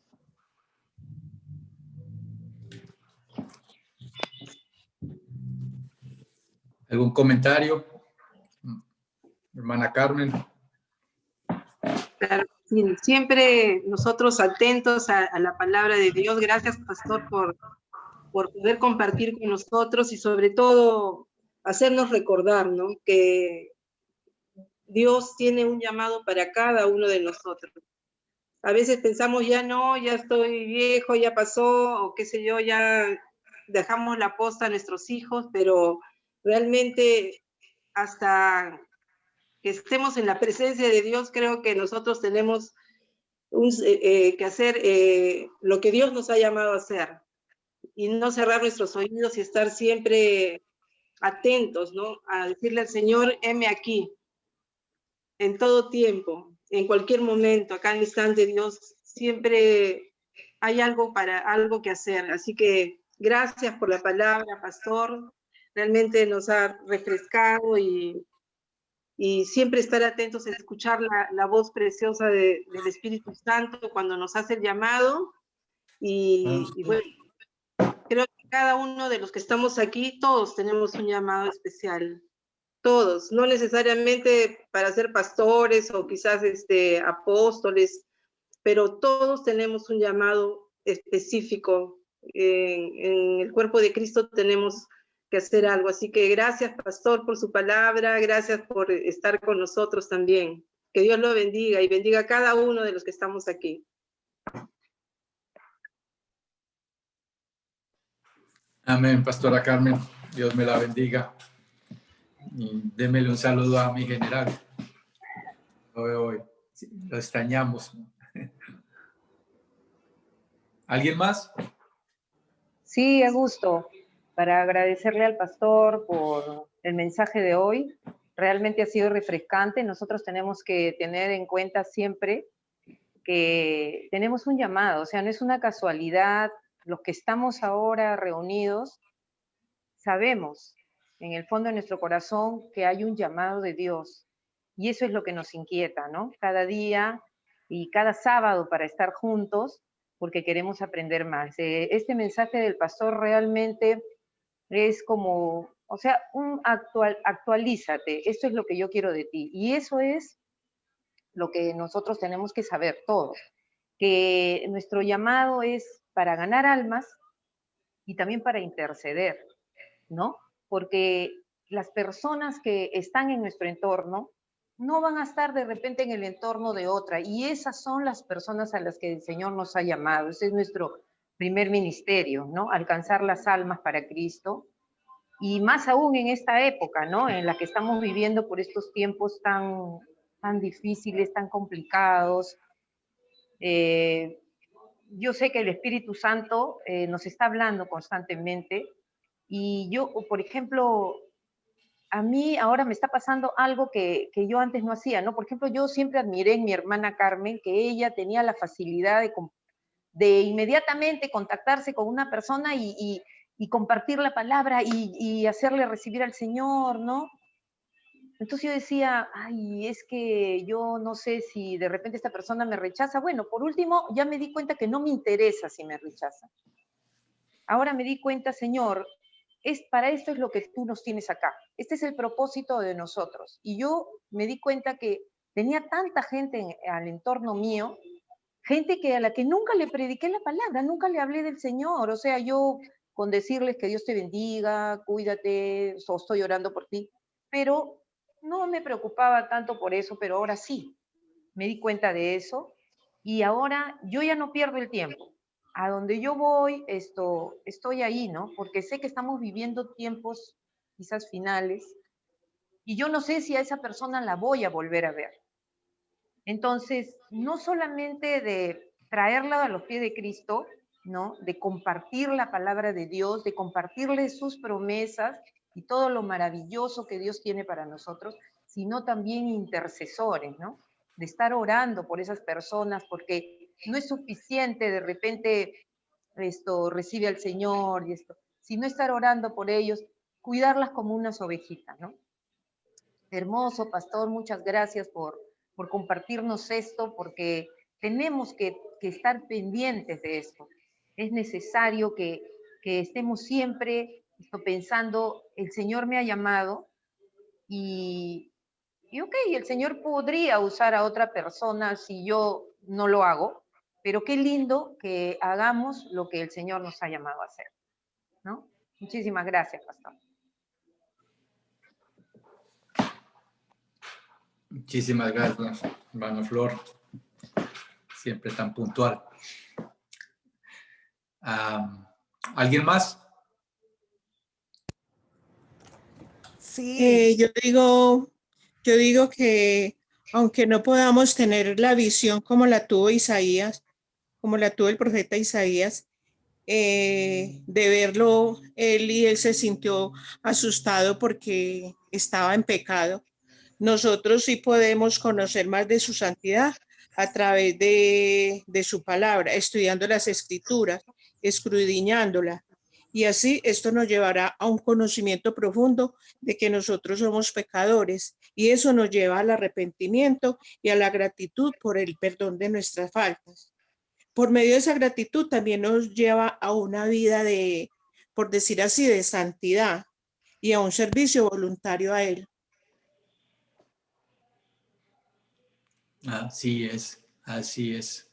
¿Algún comentario? Hermana Carmen. Claro, sí, siempre nosotros atentos a la palabra de Dios. Gracias, pastor, por poder compartir con nosotros y sobre todo hacernos recordar, ¿no?, que Dios tiene un llamado para cada uno de nosotros. A veces pensamos, ya no, ya estoy viejo, ya pasó, o qué sé yo, ya dejamos la posta a nuestros hijos, pero realmente hasta que estemos en la presencia de Dios, creo que nosotros tenemos que hacer lo que Dios nos ha llamado a hacer, y no cerrar nuestros oídos y estar siempre atentos, ¿no?, a decirle al Señor: heme aquí, en todo tiempo, en cualquier momento, a cada instante. Dios siempre hay algo que hacer. Así que gracias por la palabra, pastor. Realmente nos ha refrescado y siempre estar atentos a escuchar la voz preciosa del Espíritu Santo cuando nos hace el llamado. Y bueno, creo que cada uno de los que estamos aquí, todos tenemos un llamado especial. Todos, no necesariamente para ser pastores o quizás apóstoles, pero todos tenemos un llamado específico. En el cuerpo de Cristo tenemos que hacer algo. Así que gracias, pastor, por su palabra, gracias por estar con nosotros también. Que Dios lo bendiga y bendiga a cada uno de los que estamos aquí. Amén, pastora Carmen. Dios me la bendiga. Y démele un saludo a mi general. Hoy lo extrañamos. ¿Alguien más? Sí, Augusto, para agradecerle al pastor por el mensaje de hoy. Realmente ha sido refrescante. Nosotros tenemos que tener en cuenta siempre que tenemos un llamado, o sea, no es una casualidad. Los que estamos ahora reunidos sabemos en el fondo de nuestro corazón que hay un llamado de Dios, y eso es lo que nos inquieta, ¿no? Cada día y cada sábado para estar juntos, porque queremos aprender más. Este mensaje del pastor realmente es como, o sea, actualízate, esto es lo que yo quiero de ti, y eso es lo que nosotros tenemos que saber todos, que nuestro llamado es para ganar almas y también para interceder, ¿no? Porque las personas que están en nuestro entorno no van a estar de repente en el entorno de otra. Y esas son las personas a las que el Señor nos ha llamado. Ese es nuestro primer ministerio, ¿no? Alcanzar las almas para Cristo. Y más aún en esta época, ¿no? En la que estamos viviendo por estos tiempos tan difíciles, tan complicados. Yo sé que el Espíritu Santo nos está hablando constantemente. Y yo, por ejemplo, a mí ahora me está pasando algo que yo antes no hacía, ¿no? Por ejemplo, yo siempre admiré en mi hermana Carmen que ella tenía la facilidad de inmediatamente contactarse con una persona y compartir la palabra y hacerle recibir al Señor, ¿no? Entonces yo decía, ay, es que yo no sé si de repente esta persona me rechaza. Bueno, por último, ya me di cuenta que no me interesa si me rechaza. Ahora me di cuenta, Señor, para esto es lo que tú nos tienes acá. Este es el propósito de nosotros. Y yo me di cuenta que tenía tanta gente al entorno mío, gente a la que nunca le prediqué la palabra, nunca le hablé del Señor. O sea, yo con decirles que Dios te bendiga, cuídate, estoy orando por ti, pero no me preocupaba tanto por eso, pero ahora sí, me di cuenta de eso y ahora yo ya no pierdo el tiempo. A donde yo voy, estoy ahí, ¿no? Porque sé que estamos viviendo tiempos quizás finales y yo no sé si a esa persona la voy a volver a ver. Entonces, no solamente de traerla a los pies de Cristo, ¿no? De compartir la palabra de Dios, de compartirle sus promesas y todo lo maravilloso que Dios tiene para nosotros, sino también intercesores, ¿no? De estar orando por esas personas, porque no es suficiente de repente recibe al Señor y esto, sino estar orando por ellos, cuidarlas como unas ovejitas, ¿no? Hermoso, pastor, muchas gracias por compartirnos esto, porque tenemos que estar pendientes de esto. Es necesario que estemos siempre pensando, el Señor me ha llamado y ok, el Señor podría usar a otra persona si yo no lo hago, pero qué lindo que hagamos lo que el Señor nos ha llamado a hacer, ¿no? Muchísimas gracias, pastor. Muchísimas gracias, hermano Flor. Siempre tan puntual. ¿Alguien más? Sí. Yo digo que aunque no podamos tener la visión como la tuvo Isaías, como la tuvo el profeta Isaías, de verlo, él se sintió asustado porque estaba en pecado. Nosotros sí podemos conocer más de su santidad a través de su palabra, estudiando las escrituras, escudriñándola. Y así esto nos llevará a un conocimiento profundo de que nosotros somos pecadores y eso nos lleva al arrepentimiento y a la gratitud por el perdón de nuestras faltas. Por medio de esa gratitud también nos lleva a una vida de, por decir así, de santidad y a un servicio voluntario a Él. Así es, así es.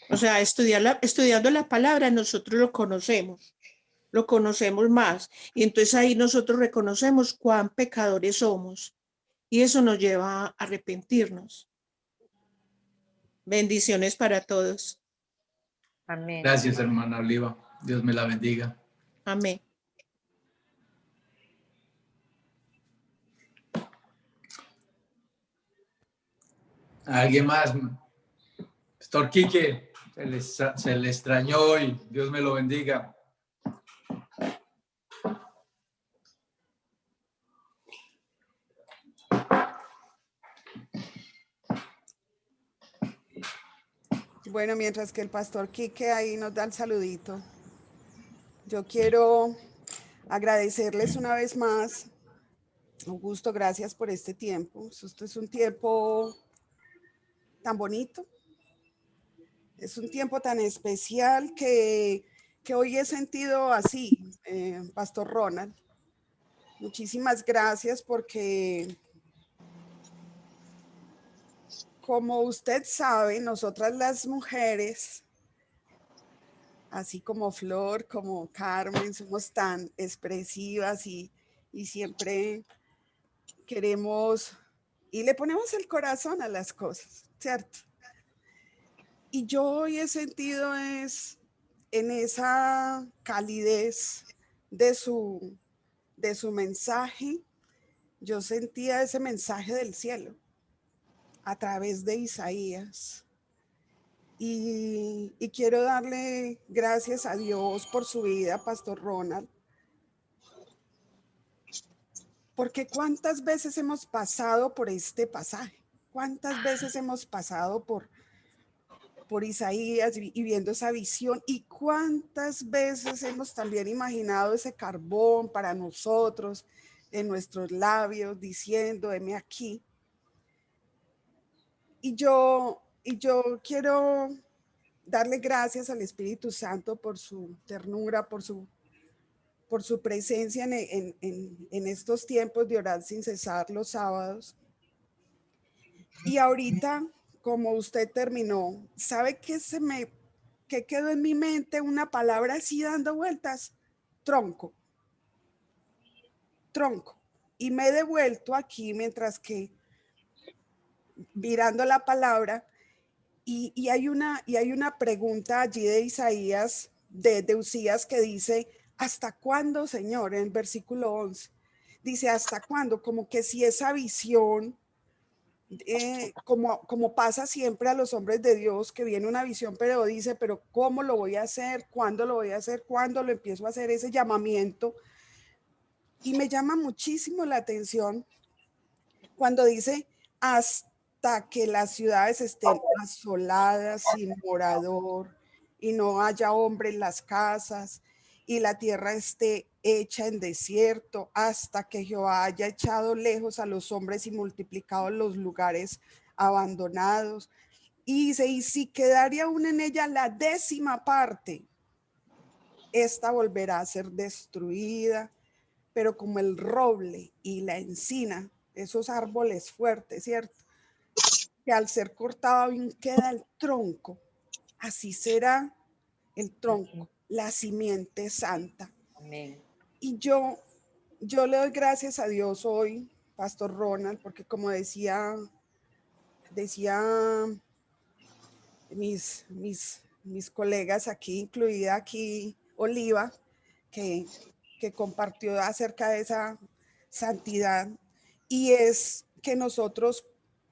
O sea, estudiando la palabra nosotros lo conocemos más y entonces ahí nosotros reconocemos cuán pecadores somos y eso nos lleva a arrepentirnos. Bendiciones para todos. Amén. Gracias, hermana Oliva. Dios me la bendiga. Amén. ¿Alguien más? Pastor Quique, se le extrañó hoy. Dios me lo bendiga. Bueno, mientras que el pastor Quique ahí nos da el saludito, yo quiero agradecerles una vez más. Augusto, gracias por este tiempo. Esto es un tiempo tan bonito. Es un tiempo tan especial que hoy he sentido así, Pastor Ronald. Muchísimas gracias porque, como usted sabe, nosotras las mujeres, así como Flor, como Carmen, somos tan expresivas y siempre queremos y le ponemos el corazón a las cosas, ¿cierto? Y yo hoy he sentido es en esa calidez de su mensaje, yo sentía ese mensaje del cielo a través de Isaías. Y quiero darle gracias a Dios por su vida, Pastor Ronald, porque cuántas veces hemos pasado por este pasaje, cuántas veces hemos pasado por Isaías y viendo esa visión, y cuántas veces hemos también imaginado ese carbón para nosotros en nuestros labios diciendo, heme aquí. Y yo quiero darle gracias al Espíritu Santo por su ternura, por su presencia en estos tiempos de orar sin cesar los sábados. Y ahorita, como usted terminó, ¿sabe qué qué quedó en mi mente? Una palabra así dando vueltas: tronco. Tronco. Y me he devuelto aquí mientras que mirando la palabra, y hay una pregunta allí de Isaías, de Usías, que dice, ¿hasta cuándo, Señor? En el versículo 11 dice, ¿hasta cuándo? Como que si esa visión, como pasa siempre a los hombres de Dios, que viene una visión, pero dice, pero ¿cómo lo voy a hacer? ¿Cuándo lo voy a hacer? ¿Cuándo lo empiezo a hacer? Ese llamamiento. Y me llama muchísimo la atención cuando dice, hasta que las ciudades estén asoladas, sin morador, y no haya hombre en las casas, y la tierra esté hecha en desierto, hasta que Jehová haya echado lejos a los hombres y multiplicado los lugares abandonados. Y dice, y si quedaría aún en ella la 10ª parte, esta volverá a ser destruida, pero como el roble y la encina, esos árboles fuertes, ¿cierto? Que al ser cortado aún queda el tronco, así será el tronco, la simiente santa. Amén. Y yo le doy gracias a Dios hoy, Pastor Ronald, porque como decía mis colegas aquí, incluida aquí Oliva, que compartió acerca de esa santidad, y es que nosotros,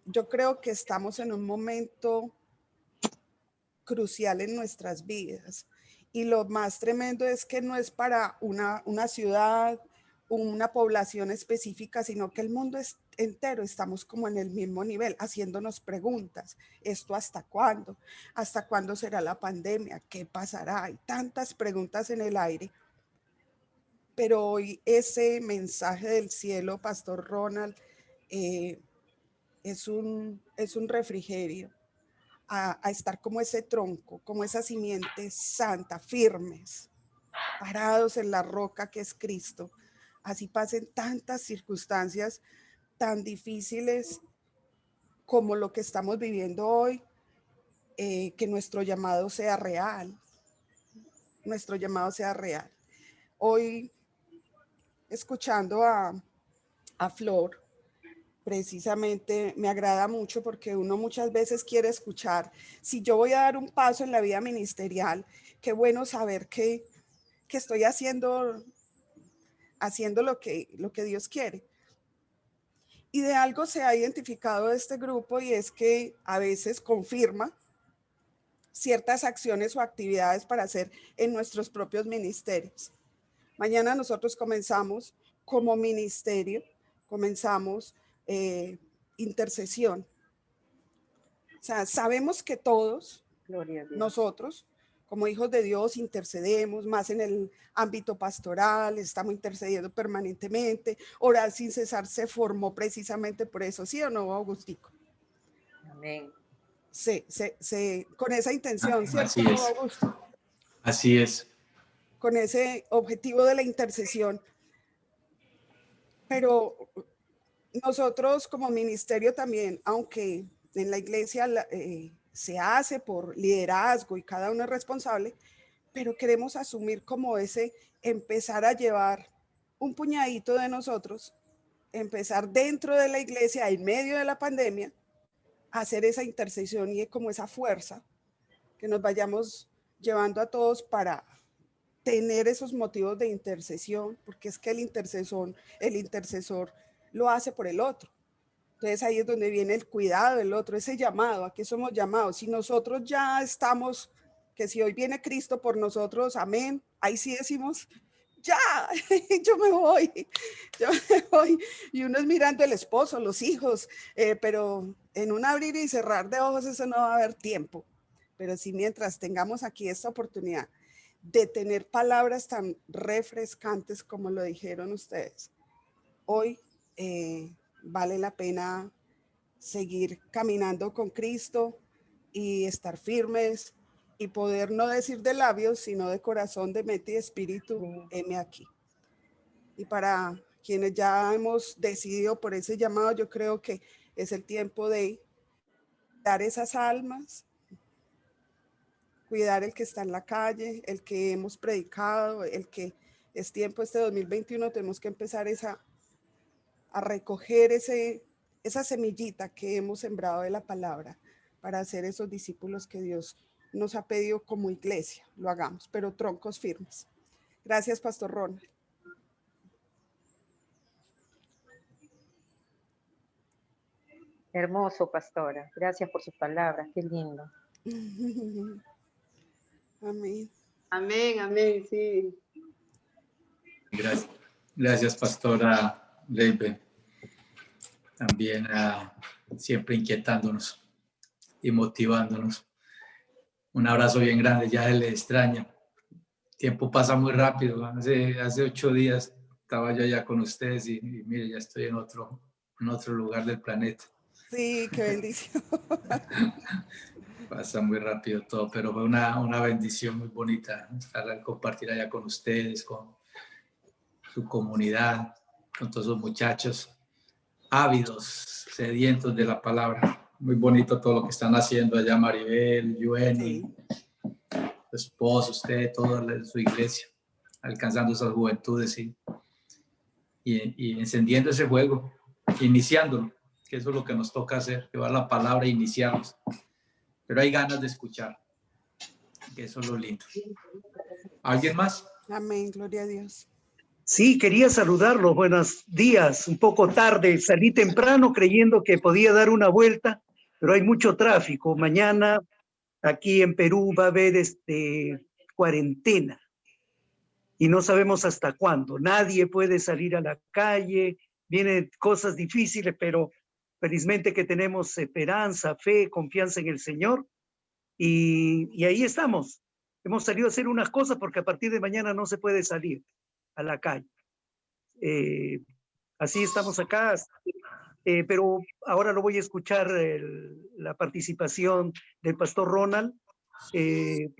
yo creo que estamos en un momento crucial en nuestras vidas, y lo más tremendo es que no es para una ciudad, una población específica, sino que el mundo entero estamos como en el mismo nivel, haciéndonos preguntas. ¿Esto hasta cuándo? ¿Hasta cuándo será la pandemia? ¿Qué pasará? Hay tantas preguntas en el aire. Pero hoy ese mensaje del cielo, Pastor Ronald, es un refrigerio a estar como ese tronco, como esa simiente santa, firmes, parados en la roca que es Cristo. Así pasen tantas circunstancias tan difíciles como lo que estamos viviendo hoy, que nuestro llamado sea real. Nuestro llamado sea real. Hoy, escuchando a Flor, precisamente me agrada mucho porque uno muchas veces quiere escuchar, si yo voy a dar un paso en la vida ministerial, qué bueno saber que estoy haciendo lo que Dios quiere. Y de algo se ha identificado este grupo, y es que a veces confirma ciertas acciones o actividades para hacer en nuestros propios ministerios. Mañana nosotros comenzamos como ministerio, comenzamos intercesión. O sea, sabemos que todos nosotros, como hijos de Dios, intercedemos más en el ámbito pastoral, estamos intercediendo permanentemente. Orar sin cesar se formó precisamente por eso, ¿sí o no, Augustico? Amén. Con esa intención, ¿cierto? Así es. Augusto? Así es. Con ese objetivo de la intercesión. Pero nosotros como ministerio también, aunque en la iglesia se hace por liderazgo y cada uno es responsable, pero queremos asumir como ese empezar a llevar un puñadito de nosotros empezar dentro de la iglesia, en medio de la pandemia, a hacer esa intercesión y como esa fuerza que nos vayamos llevando a todos para tener esos motivos de intercesión, porque es que el intercesor lo hace por el otro. Entonces ahí es donde viene el cuidado del otro, ese llamado, ¿a qué somos llamados? Si nosotros ya estamos, que si hoy viene Cristo por nosotros, amén, ahí sí decimos, ya, yo me voy. Y uno es mirando el esposo, los hijos, pero en un abrir y cerrar de ojos eso no va a haber tiempo. Pero sí, mientras tengamos aquí esta oportunidad de tener palabras tan refrescantes como lo dijeron ustedes, hoy vale la pena seguir caminando con Cristo y estar firmes y poder no decir de labios, sino de corazón, de mente y espíritu, heme aquí. Y para quienes ya hemos decidido por ese llamado, yo creo que es el tiempo de dar esas almas, cuidar el que está en la calle, el que hemos predicado, el que es tiempo este 2021, tenemos que empezar a recoger esa semillita que hemos sembrado de la palabra para hacer esos discípulos que Dios nos ha pedido como iglesia, lo hagamos, pero troncos firmes. Gracias, Pastor Ronald. Hermoso, pastora. Gracias por sus palabras. Qué lindo. Amén. Amén, amén, sí. Gracias, pastora Leibe. También siempre inquietándonos y motivándonos. Un abrazo bien grande, ya se le extraña. El tiempo pasa muy rápido. Hace 8 días estaba yo allá con ustedes y mire, ya estoy en otro lugar del planeta. Sí, qué bendición. Pasa muy rápido todo, pero fue una bendición muy bonita compartir allá con ustedes, con su comunidad, con todos esos muchachos ávidos, sedientos de la palabra. Muy bonito todo lo que están haciendo allá, Maribel, Yueni, su esposo, usted, toda su iglesia, alcanzando esas juventudes y encendiendo ese fuego, iniciándolo, que eso es lo que nos toca hacer, llevar la palabra e iniciarlos. Pero hay ganas de escuchar, que eso es lo lindo. ¿Alguien más? Amén, gloria a Dios. Sí, quería saludarlos. Buenos días. Un poco tarde, salí temprano creyendo que podía dar una vuelta, pero hay mucho tráfico. Mañana aquí en Perú va a haber cuarentena y no sabemos hasta cuándo. Nadie puede salir a la calle. Vienen cosas difíciles, pero felizmente que tenemos esperanza, fe, confianza en el Señor y ahí estamos. Hemos salido a hacer unas cosas porque a partir de mañana no se puede salir a la calle. Así estamos acá, pero ahora lo voy a escuchar la participación del pastor Ronald, que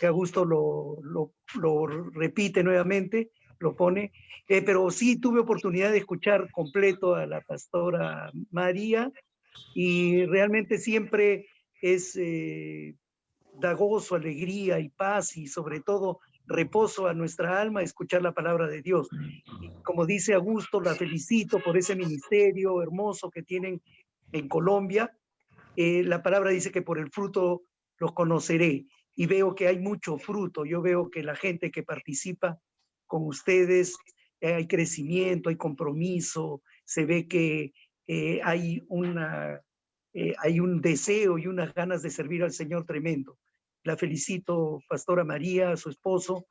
Augusto lo repite nuevamente, lo pone, pero sí tuve oportunidad de escuchar completo a la pastora María y realmente siempre da gozo, alegría y paz y sobre todo reposo a nuestra alma escuchar la palabra de Dios. Y como dice Augusto, la felicito por ese ministerio hermoso que tienen en Colombia. La palabra dice que por el fruto los conoceré y veo que hay mucho fruto. Yo veo que la gente que participa con ustedes, hay crecimiento, hay compromiso, se ve que hay un deseo y unas ganas de servir al Señor tremendo. La felicito, Pastora María, a su esposo,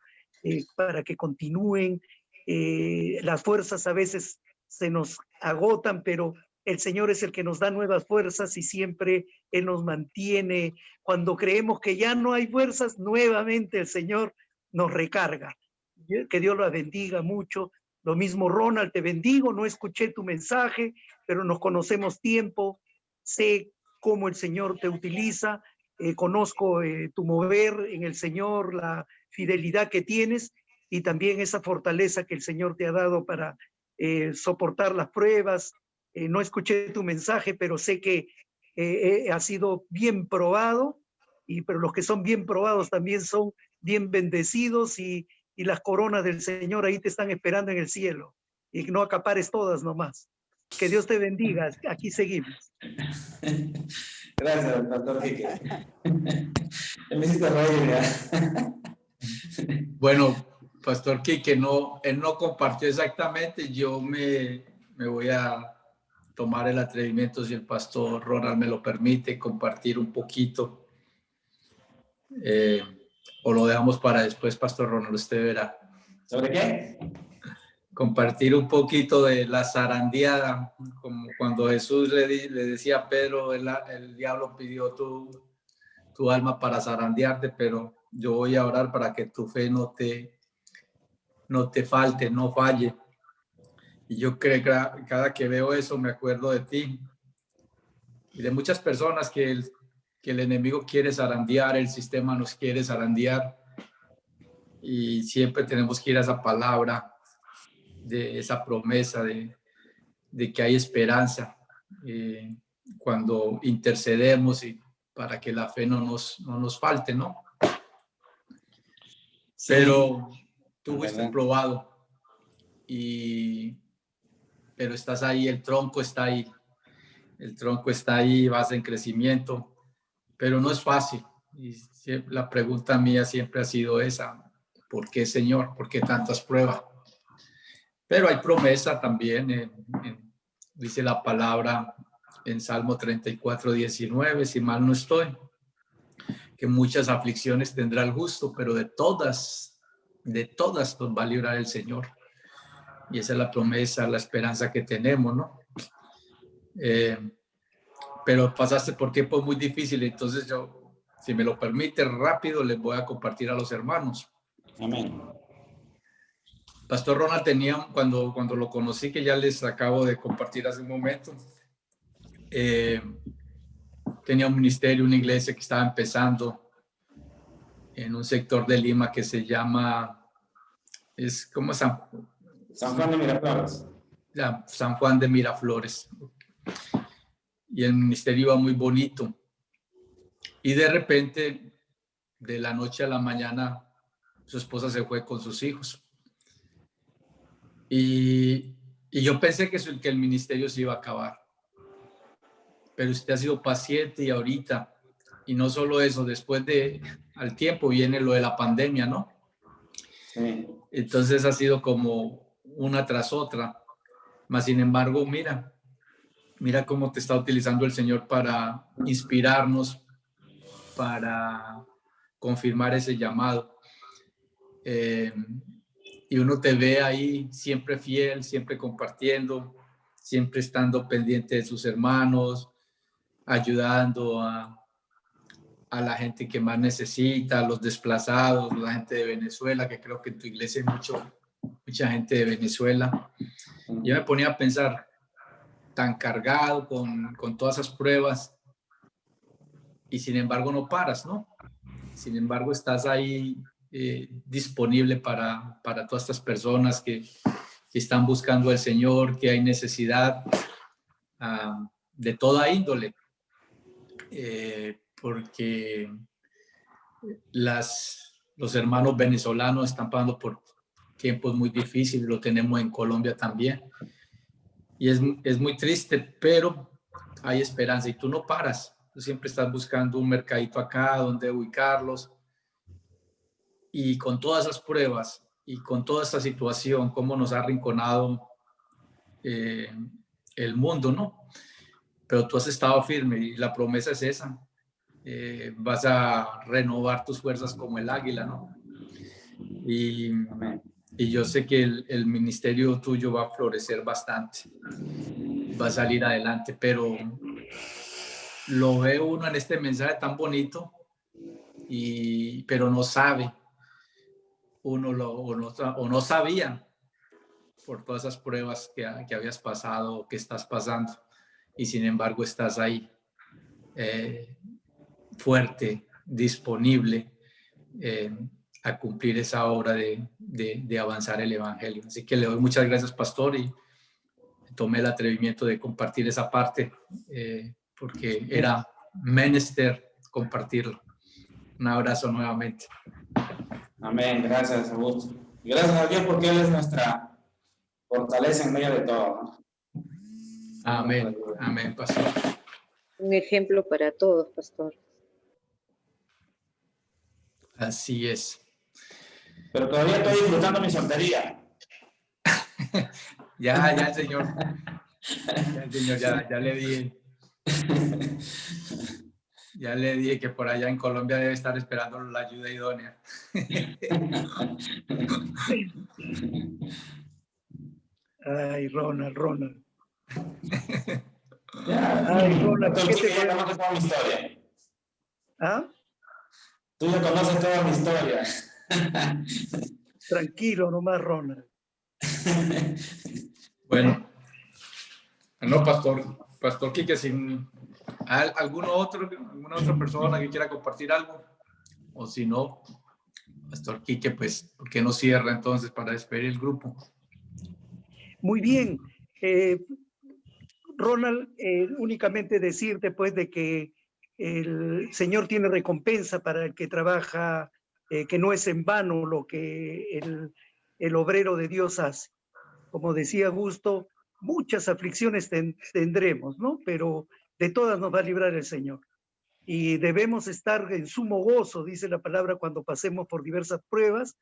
para que continúen. Las fuerzas a veces se nos agotan, pero el Señor es el que nos da nuevas fuerzas y siempre Él nos mantiene. Cuando creemos que ya no hay fuerzas, nuevamente el Señor nos recarga. Que Dios la bendiga mucho. Lo mismo, Ronald, te bendigo. No escuché tu mensaje, pero nos conocemos tiempo. Sé cómo el Señor te utiliza. Conozco tu mover en el Señor, la fidelidad que tienes y también esa fortaleza que el Señor te ha dado para soportar las pruebas. No escuché tu mensaje, pero sé que ha sido bien probado, pero los que son bien probados también son bien bendecidos y las coronas del Señor ahí te están esperando en el cielo. y no acapares todas nomás. Que Dios te bendiga. Aquí seguimos. Gracias, Pastor Quique. Me hiciste reír ya. Bueno, Pastor Quique, él no compartió exactamente. Yo me voy a tomar el atrevimiento, si el Pastor Ronald me lo permite, compartir un poquito. O lo dejamos para después, Pastor Ronald, usted verá. ¿Sobre qué? Compartir un poquito de la zarandeada, como cuando Jesús le decía a Pedro, el diablo pidió tu alma para zarandearte, pero yo voy a orar para que tu fe no te falte, no falle. Y yo creo que cada que veo eso me acuerdo de ti y de muchas personas que el enemigo quiere zarandear, el sistema nos quiere zarandear, y siempre tenemos que ir a esa palabra, de esa promesa de que hay esperanza cuando intercedemos, y para que la fe no nos falte, ¿no? Sí, pero tú fuiste probado, pero estás ahí, el tronco está ahí, vas en crecimiento, pero no es fácil. Y siempre, la pregunta mía siempre ha sido esa: ¿por qué, Señor? ¿Por qué tantas pruebas? Pero hay promesa también, dice la palabra en Salmo 34:19, si mal no estoy, que muchas aflicciones tendrá el justo, pero de todas nos va a librar el Señor. Y esa es la promesa, la esperanza que tenemos, ¿no? Pero pasaste por tiempos muy difíciles, entonces yo, si me lo permite, rápido les voy a compartir a los hermanos. Amén. Pastor Ronald tenía, cuando lo conocí, que ya les acabo de compartir hace un momento, tenía un ministerio, una iglesia que estaba empezando en un sector de Lima que se llama, es como San Juan de Miraflores. San Juan de Miraflores. Y el ministerio iba muy bonito. Y de repente, de la noche a la mañana, su esposa se fue con sus hijos. Y yo pensé que el ministerio se iba a acabar. Pero usted ha sido paciente, y ahorita, y no solo eso, después al tiempo viene lo de la pandemia, ¿no? Sí. Entonces ha sido como una tras otra. Mas, sin embargo, mira cómo te está utilizando el Señor para inspirarnos, para confirmar ese llamado. Y uno te ve ahí siempre fiel, siempre compartiendo, siempre estando pendiente de sus hermanos, ayudando a la gente que más necesita, a los desplazados, la gente de Venezuela, que creo que en tu iglesia hay mucha gente de Venezuela. Yo me ponía a pensar, tan cargado con todas esas pruebas, y sin embargo no paras, ¿no? Sin embargo estás ahí disponible para todas estas personas que están buscando al Señor, que hay necesidad de toda índole, porque los hermanos venezolanos están pasando por tiempos muy difíciles, lo tenemos en Colombia también, y es muy triste, pero hay esperanza, y tú no paras, tú siempre estás buscando un mercadito acá donde ubicarlos. Y con todas esas pruebas y con toda esta situación, cómo nos ha arrinconado el mundo, ¿no? Pero tú has estado firme, y la promesa es esa. Vas a renovar tus fuerzas como el águila, ¿no? Y yo sé que el ministerio tuyo va a florecer bastante, va a salir adelante, pero lo ve uno en este mensaje tan bonito, pero no sabe. Uno o no sabía por todas esas pruebas que habías pasado o que estás pasando, y sin embargo estás ahí fuerte, disponible a cumplir esa obra de avanzar el evangelio. Así que le doy muchas gracias, pastor, y tomé el atrevimiento de compartir esa parte porque era menester compartirlo. Un abrazo nuevamente. Amén, gracias, Augusto. Y gracias a Dios porque Él es nuestra fortalece en medio de todo, ¿no? Amén, amén, pastor. Un ejemplo para todos, pastor. Así es. Pero todavía estoy disfrutando mi soltería. Ya el Señor, ya le dije. Ya le dije que por allá en Colombia debe estar esperando la ayuda idónea. Ay, Ronald. Ay, Ronald, tú ¿qué te ya conoces toda mi historia. ¿Ah? Tú ya conoces toda mi historia. Tranquilo nomás, Ronald. Bueno, no, Pastor Quique, sin alguna otra persona que quiera compartir algo, o si no, Pastor Quique, pues, ¿por qué no cierra entonces para despedir el grupo? Muy bien. Ronald, únicamente decirte pues de que el Señor tiene recompensa para el que trabaja, que no es en vano lo que el obrero de Dios hace. Como decía Augusto, muchas aflicciones tendremos, ¿no? Pero de todas nos va a librar el Señor. Y debemos estar en sumo gozo, dice la palabra, cuando pasemos por diversas pruebas.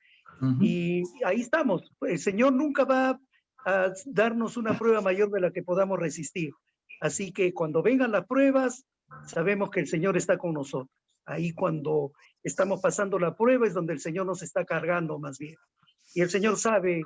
Y ahí estamos. El Señor nunca va a darnos una prueba mayor de la que podamos resistir. Así que cuando vengan las pruebas, sabemos que el Señor está con nosotros. Ahí cuando estamos pasando la prueba es donde el Señor nos está cargando más bien. Y el Señor sabe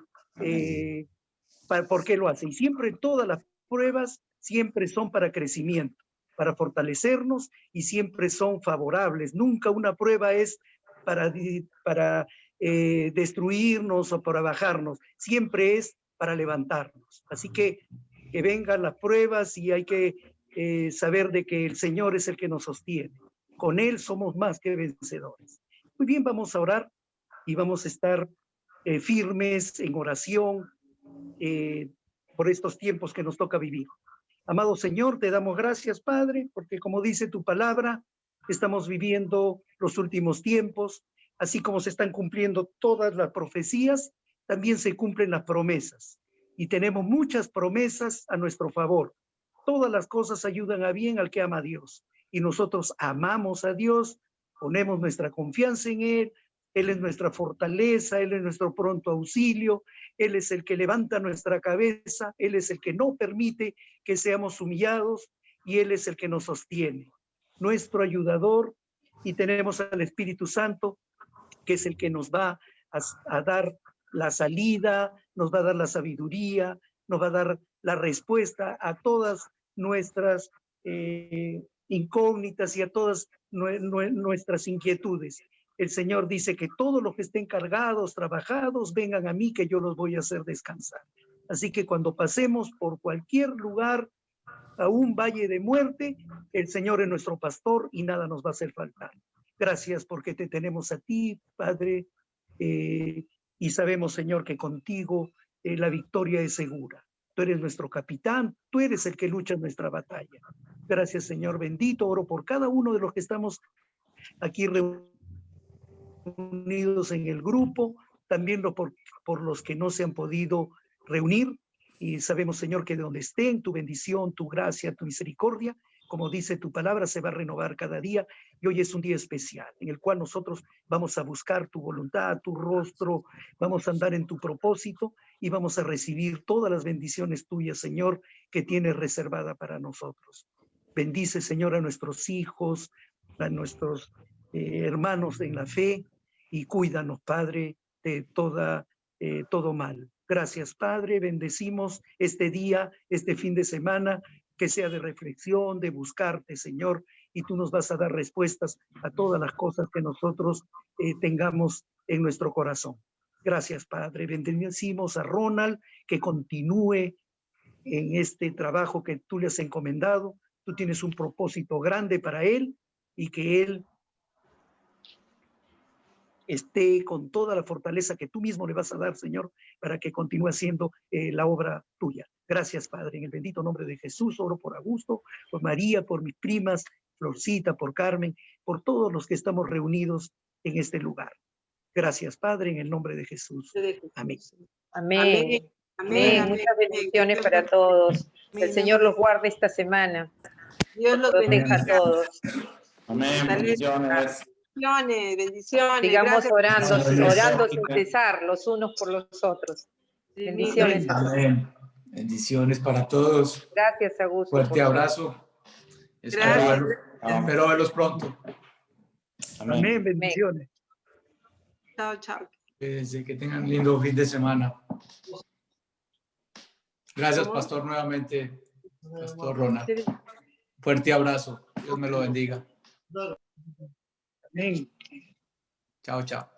por qué lo hace. Y siempre todas las pruebas siempre son para crecimiento, para fortalecernos, y siempre son favorables. Nunca una prueba es para destruirnos o para bajarnos. Siempre es para levantarnos. Así que vengan las pruebas y hay que saber de que el Señor es el que nos sostiene. Con Él somos más que vencedores. Muy bien, vamos a orar y vamos a estar firmes en oración por estos tiempos que nos toca vivir. Amado Señor, te damos gracias, Padre, porque como dice tu palabra, estamos viviendo los últimos tiempos, así como se están cumpliendo todas las profecías, también se cumplen las promesas. Y tenemos muchas promesas a nuestro favor. Todas las cosas ayudan a bien al que ama a Dios. Y nosotros amamos a Dios, ponemos nuestra confianza en Él. Él es nuestra fortaleza, Él es nuestro pronto auxilio, Él es el que levanta nuestra cabeza, Él es el que no permite que seamos humillados y Él es el que nos sostiene, nuestro ayudador, y tenemos al Espíritu Santo, que es el que nos va a dar la salida, nos va a dar la sabiduría, nos va a dar la respuesta a todas nuestras incógnitas y a todas nuestras inquietudes. El Señor dice que todos los que estén cargados, trabajados, vengan a mí, que yo los voy a hacer descansar. Así que cuando pasemos por cualquier lugar, a un valle de muerte, el Señor es nuestro pastor y nada nos va a hacer faltar. Gracias porque te tenemos a ti, Padre, y sabemos, Señor, que contigo la victoria es segura. Tú eres nuestro capitán, tú eres el que lucha nuestra batalla. Gracias, Señor bendito. Oro por cada uno de los que estamos aquí reunidos en el grupo, también por los que no se han podido reunir. Y sabemos, Señor, que de donde estén, tu bendición, tu gracia, tu misericordia, como dice tu palabra, se va a renovar cada día. Y hoy es un día especial en el cual nosotros vamos a buscar tu voluntad, tu rostro, vamos a andar en tu propósito y vamos a recibir todas las bendiciones tuyas, Señor, que tienes reservada para nosotros. Bendice, Señor, a nuestros hijos, a nuestros hermanos en la fe, y cuídanos, Padre, de todo mal. Gracias, Padre. Bendecimos este día, este fin de semana, que sea de reflexión, de buscarte, Señor, y tú nos vas a dar respuestas a todas las cosas que nosotros tengamos en nuestro corazón. Gracias, Padre. Bendecimos a Ronald, que continúe en este trabajo que tú le has encomendado. Tú tienes un propósito grande para él y que él esté con toda la fortaleza que tú mismo le vas a dar, Señor, para que continúe haciendo la obra tuya. Gracias, Padre, en el bendito nombre de Jesús. Oro por Augusto, por María, por mis primas, Florcita, por Carmen, por todos los que estamos reunidos en este lugar. Gracias, Padre, en el nombre de Jesús. Amén. Amén. Amén, amén, Muchas amén. bendiciones Dios para los- todos. Que el Amén, Señor amén. los guarde esta semana. Dios los Proteja a bendiga. todos. Amén. Salud. Bendiciones. Bendiciones, bendiciones. Sigamos Gracias. orando, Bendiciones. orando sin cesar los unos por los otros. Sí, Bendiciones lindo. a todos. Amén. Bendiciones para todos. Gracias, Augusto. Fuerte por todo. abrazo. Gracias. Espero verlos pronto. Amén. Amén, bendiciones. Chao, chao. Cuídense, que tengan un lindo fin de semana. Gracias, ¿Cómo? pastor, nuevamente. Pastor Ronald. Fuerte abrazo. Dios me lo bendiga. Amén. Chao, chao.